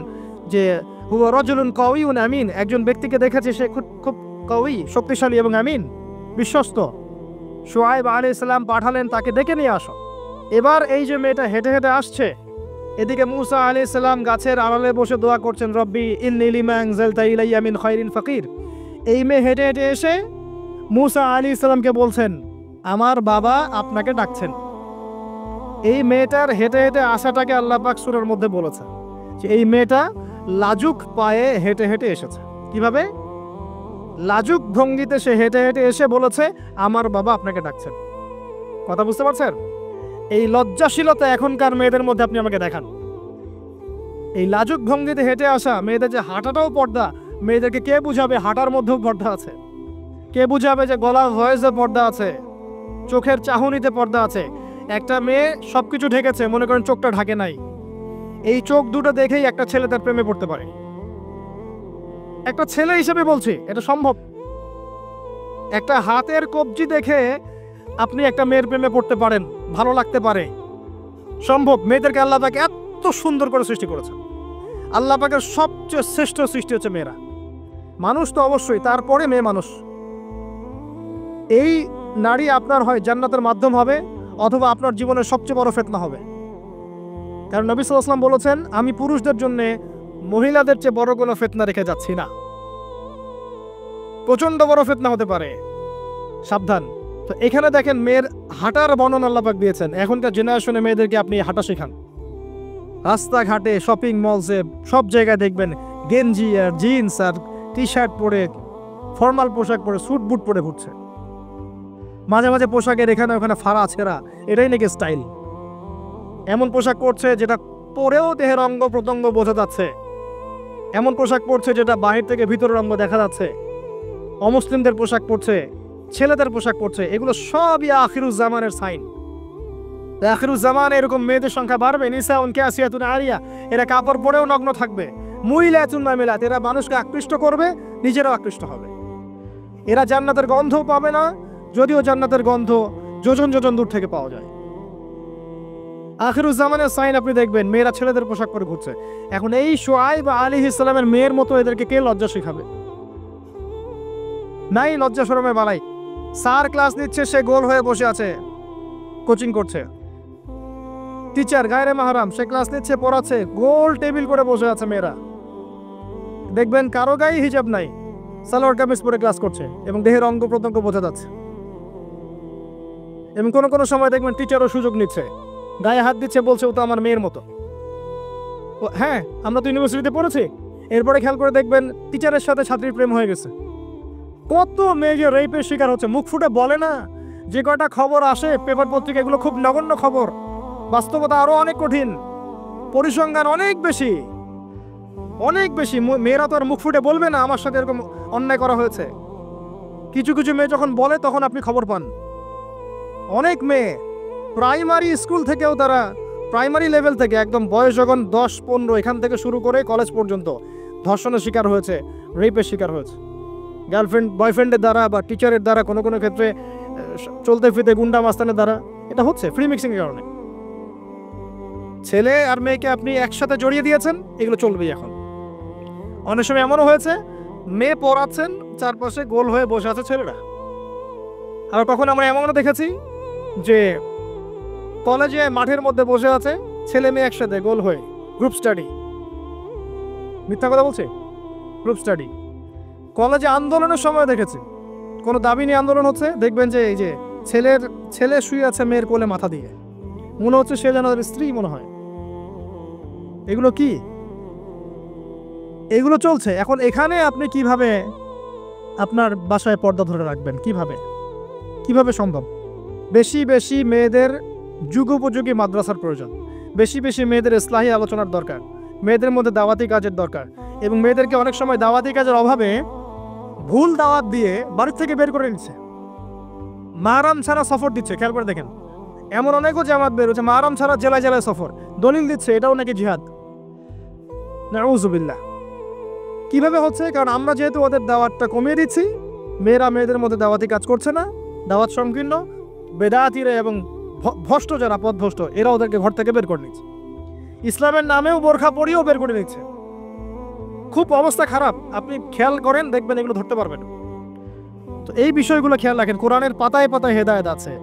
যে হুয়া রাজুলুন কাউইউন আমিন, একজন ব্যক্তিকে দেখেছে সে খুব কাউই, শক্তিশালী এবং আমিন, বিশ্বস্ত। শুআইব আলাইহিস সালাম পাঠালেন তাকে ডেকে নিয়ে আসো। এবার এই যে মেয়েটা হেঁটে হেঁটে আসছে, এদিকে মূসা আলাইহিস সালাম গাছের আড়ালে বসে দোয়া করছেন, রব্বি ইন্নী লিমা আনজালতা ইলাইয়া মিন খায়রিন ফাকির। এই মেয়ে হেঁটে হেঁটে এসে মূসা আলাইহিস সালামকে বলছেন, আমার বাবা আপনাকে ডাকছেন। এই মেয়েটার হেঁটে হেঁটে আসাটাকে আল্লাহ পাক সূরার মধ্যে বলেছে যে এই মেয়েটা লাজুক পায়ে হেঁটে হেঁটে এসেছে। কিভাবে? লাজুক ভঙ্গিতে সে হেঁটে হেঁটে এসে বলেছে, আমার বাবা আপনাকে ডাকছেন। কথা বুঝতে পারছেন? এই লজ্জাশীলতা এখনকার মেয়েদের মধ্যে আপনি আমাকে দেখান। এই লাজুক ভঙ্গিতে হেঁটে আসা মেয়েদের যে হাঁটাটাও পর্দা, মেয়েদেরকে কে বুঝাবে হাঁটার মধ্যেও পর্দা আছে? কে বুঝাবে যে গলার ভয়েসে পর্দা আছে, চোখের চাহনিতে পর্দা আছে? একটা মেয়ে সবকিছু ঢেকেছে, মনে করেন চোখটা ঢাকে নাই, এই চোখ দুটো দেখেই একটা ছেলে তার প্রেমে পড়তে পারে। একটা ছেলে হিসেবে বলছি, এটা সম্ভব। একটা হাতের কবজি দেখে আপনি একটা মেয়ের প্রেমে পড়তে পারেন, ভালো লাগতে পারে, সম্ভব। মেয়েদেরকে আল্লাহ পাক এত সুন্দর করে সৃষ্টি করেছে। আল্লাহ পাকের সবচেয়ে শ্রেষ্ঠ সৃষ্টি হচ্ছে মেয়েরা। মানুষ তো অবশ্যই, তারপরে মেয়ে মানুষ। এই নারী আপনার হয় জান্নাতের মাধ্যম হবে, অথবা আপনার জীবনের সবচেয়ে বড় ফিতনা হবে। কারণ নবী সাল্লাল্লাহু আলাইহি ওয়াসাল্লাম বলেছেন, আমি পুরুষদের জন্য মহিলাদের চেয়ে বড় কোনো ফিতনা রেখে যাচ্ছি না। প্রচন্ড বড় ফিতনা হতে পারে, সাবধান। তো এখানে দেখেন মেয়ের হাঁটার বর্ণনা আল্লাহ পাক দিয়েছেন। এখনকার জেনারেশনে মেয়েদেরকে আপনি হাঁটা শেখান। রাস্তাঘাটে, শপিং মলসে, সব জায়গায় দেখবেন গেঞ্জি আর জিন্স আর টি শার্ট পরে, ফর্মাল পোশাক পরে, স্যুট বুট পরে ঘুরছে। মাঝে মাঝে পোশাকের এখানে ওখানে ফাড়া ছেঁড়া, এটাই নাকি স্টাইল। এমন পোশাক পরছে যেটা পরেও দেহের অঙ্গ প্রত্যঙ্গ বোঝা যাচ্ছে, এমন পোশাক পরছে যেটা বাহির থেকে ভিতরের অঙ্গ দেখা যাচ্ছে। অমুসলিমদের পোশাক পরছে, ছেলেদের পোশাক পরছে, এগুলো সবই আখিরুজ্জামানের সাইন। আখিরুজ্জামান এরকম মেয়েদের সংখ্যা বাড়বে। নিসাউন কাসিয়াতুন আরিয়া, এরা কাপড় পরেও নগ্ন থাকবে। মুইলাতুন মামিলাত, এরা মানুষকে আকৃষ্ট করবে, নিজেরাও আকৃষ্ট হবে। এরা জান্নাতের গন্ধও পাবে না, যদিও জান্নাতের গন্ধ যোজন যোজন দূর থেকে পাওয়া যায়। আখিরুজ্জামানের সাইন আপনি দেখবেন, মেয়েরা ছেলেদের পোশাক পরে ঘুরছে। এখন এই শুআইব আলাইহিস সালামের মেয়ের মতো এদেরকে কে লজ্জা শেখাবে? নাই লজ্জা শরমের বালাই। স্যার ক্লাস নিচ্ছে, সে গোল হয়ে বসে আছে, কোচিং করছে। টিচার গায়রে মাহরাম, সে ক্লাস নিচ্ছে, পড়াচ্ছে, গোল টেবিল করে বসে আছে মেয়েরা। দেখবেন কারো গায়ে হিজাব নাই, সালোয়ার কামিজ পরে ক্লাস করছে এবং দেহের অঙ্গ প্রত্যঙ্গ বোঝা যাচ্ছে। এবং কোনো কোনো সময় দেখবেন টিচারও সুযোগ নিচ্ছে, গায়ে হাত দিচ্ছে, বলছে ও তো আমার মেয়ের মতো। হ্যাঁ, আমরা তো ইউনিভার্সিটিতে পড়েছি। এরপরে খেয়াল করে দেখবেন টিচারের সাথে ছাত্রীর প্রেম হয়ে গেছে। কত মেয়ে যে রেপের শিকার হচ্ছে, মুখ ফুটে বলে না। যে কয়টা খবর আসে পেপার পত্রিকা, এগুলো খুব নগণ্য খবর, বাস্তবতা আরো অনেক কঠিন, পরিসংখ্যান অনেক বেশি, অনেক বেশি। মেয়েরা তো আর মুখ ফুটে বলবে না আমার সাথে এরকম অন্যায় করা হয়েছে। কিছু কিছু মেয়ে যখন বলে তখন আপনি খবর পান। অনেক মেয়ে প্রাইমারি স্কুল থেকেও, তারা প্রাইমারি লেভেল থেকে একদম বয়স যখন 10-15 এখান থেকে শুরু করে কলেজ পর্যন্ত, ধর্ষণের শিকার হয়েছে, রেপের শিকার হয়েছে, গার্লফ্রেন্ড বয়ফ্রেন্ডের দ্বারা বা টিচারের দ্বারা, কোনো কোনো ক্ষেত্রে চলতে ফিরতে গুন্ডা মাস্তানের দ্বারা এটা হচ্ছে ফ্রি মিক্সিংয়ের কারণে। ছেলে আর মেয়েকে আপনি একসাথে জড়িয়ে দিয়েছেন, এগুলো চলবেই এখন। অনেক সময় এমনও হয়েছে মেয়ে পড়াচ্ছেন, চারপাশে গোল হয়ে বসে আছে ছেলেরা। আর কখন আমরা এমনও দেখেছি যে কলেজে মাঠের মধ্যে বসে আছে ছেলে মেয়ে একসাথে গোল হয়ে, গ্রুপ স্টাডি। মিথ্যা কথা বলছে? Group study. কলেজে আন্দোলনের সময় দেখেছি, কোনো দাবি নিয়ে আন্দোলন হচ্ছে, দেখবেন যে এই যে ছেলে শুয়ে আছে মেয়ের কোলে মাথা দিয়ে, মনে হচ্ছে সে যেন তার স্ত্রী মনে হয়। এগুলো কি? এগুলো চলছে এখন। এখানে আপনি কিভাবে আপনার বাসায় পর্দা ধরে রাখবেন? কিভাবে সম্ভব? বেশি বেশি মেয়েদের যুগোপযোগী মাদ্রাসার প্রয়োজন, বেশি বেশি মেয়েদের ইসলাহি আলোচনার দরকার, মেয়েদের মধ্যে দাওয়াতি কাজের দরকার। এবং মেয়েদেরকে অনেক সময় দাওয়াতি কাজের অভাবে ভুল দাওয়াত দিয়ে বাড়ির থেকে বের করে নিচ্ছে, মাহরাম ছাড়া সফর দিচ্ছে। খেয়াল করে দেখেন, এমন অনেকও জামাত বের হচ্ছে মাহরাম ছাড়া জেলায় জেলায় সফর, দলিল দিচ্ছে এটাও নাকি জিহাদ। নাউযুবিল্লাহ। কিভাবে হচ্ছে? কারণ আমরা যেহেতু ওদের দাওয়াতটা কমিয়ে দিচ্ছি, মেয়েরা মেয়েদের মধ্যে দাওয়াতি কাজ করছে না, দাওয়াত সংকীর্ণ, বেদাতিরা এবং ভ্রষ্ট যারা পথভ্রষ্ট এরা ওদেরকে ঘর থেকে বের করে নিচ্ছে, ইসলামের নামেও বোরখা পরিয়েও বের করে নিচ্ছে। খুব অবস্থা খারাপ। আপনি খেয়াল করেন, দেখবেন এগুলো ধরতে পারবেন। তো এই বিষয়গুলো খেয়াল রাখেন। কোরআনের পাতায় পাতায় হেদায়েত আছে।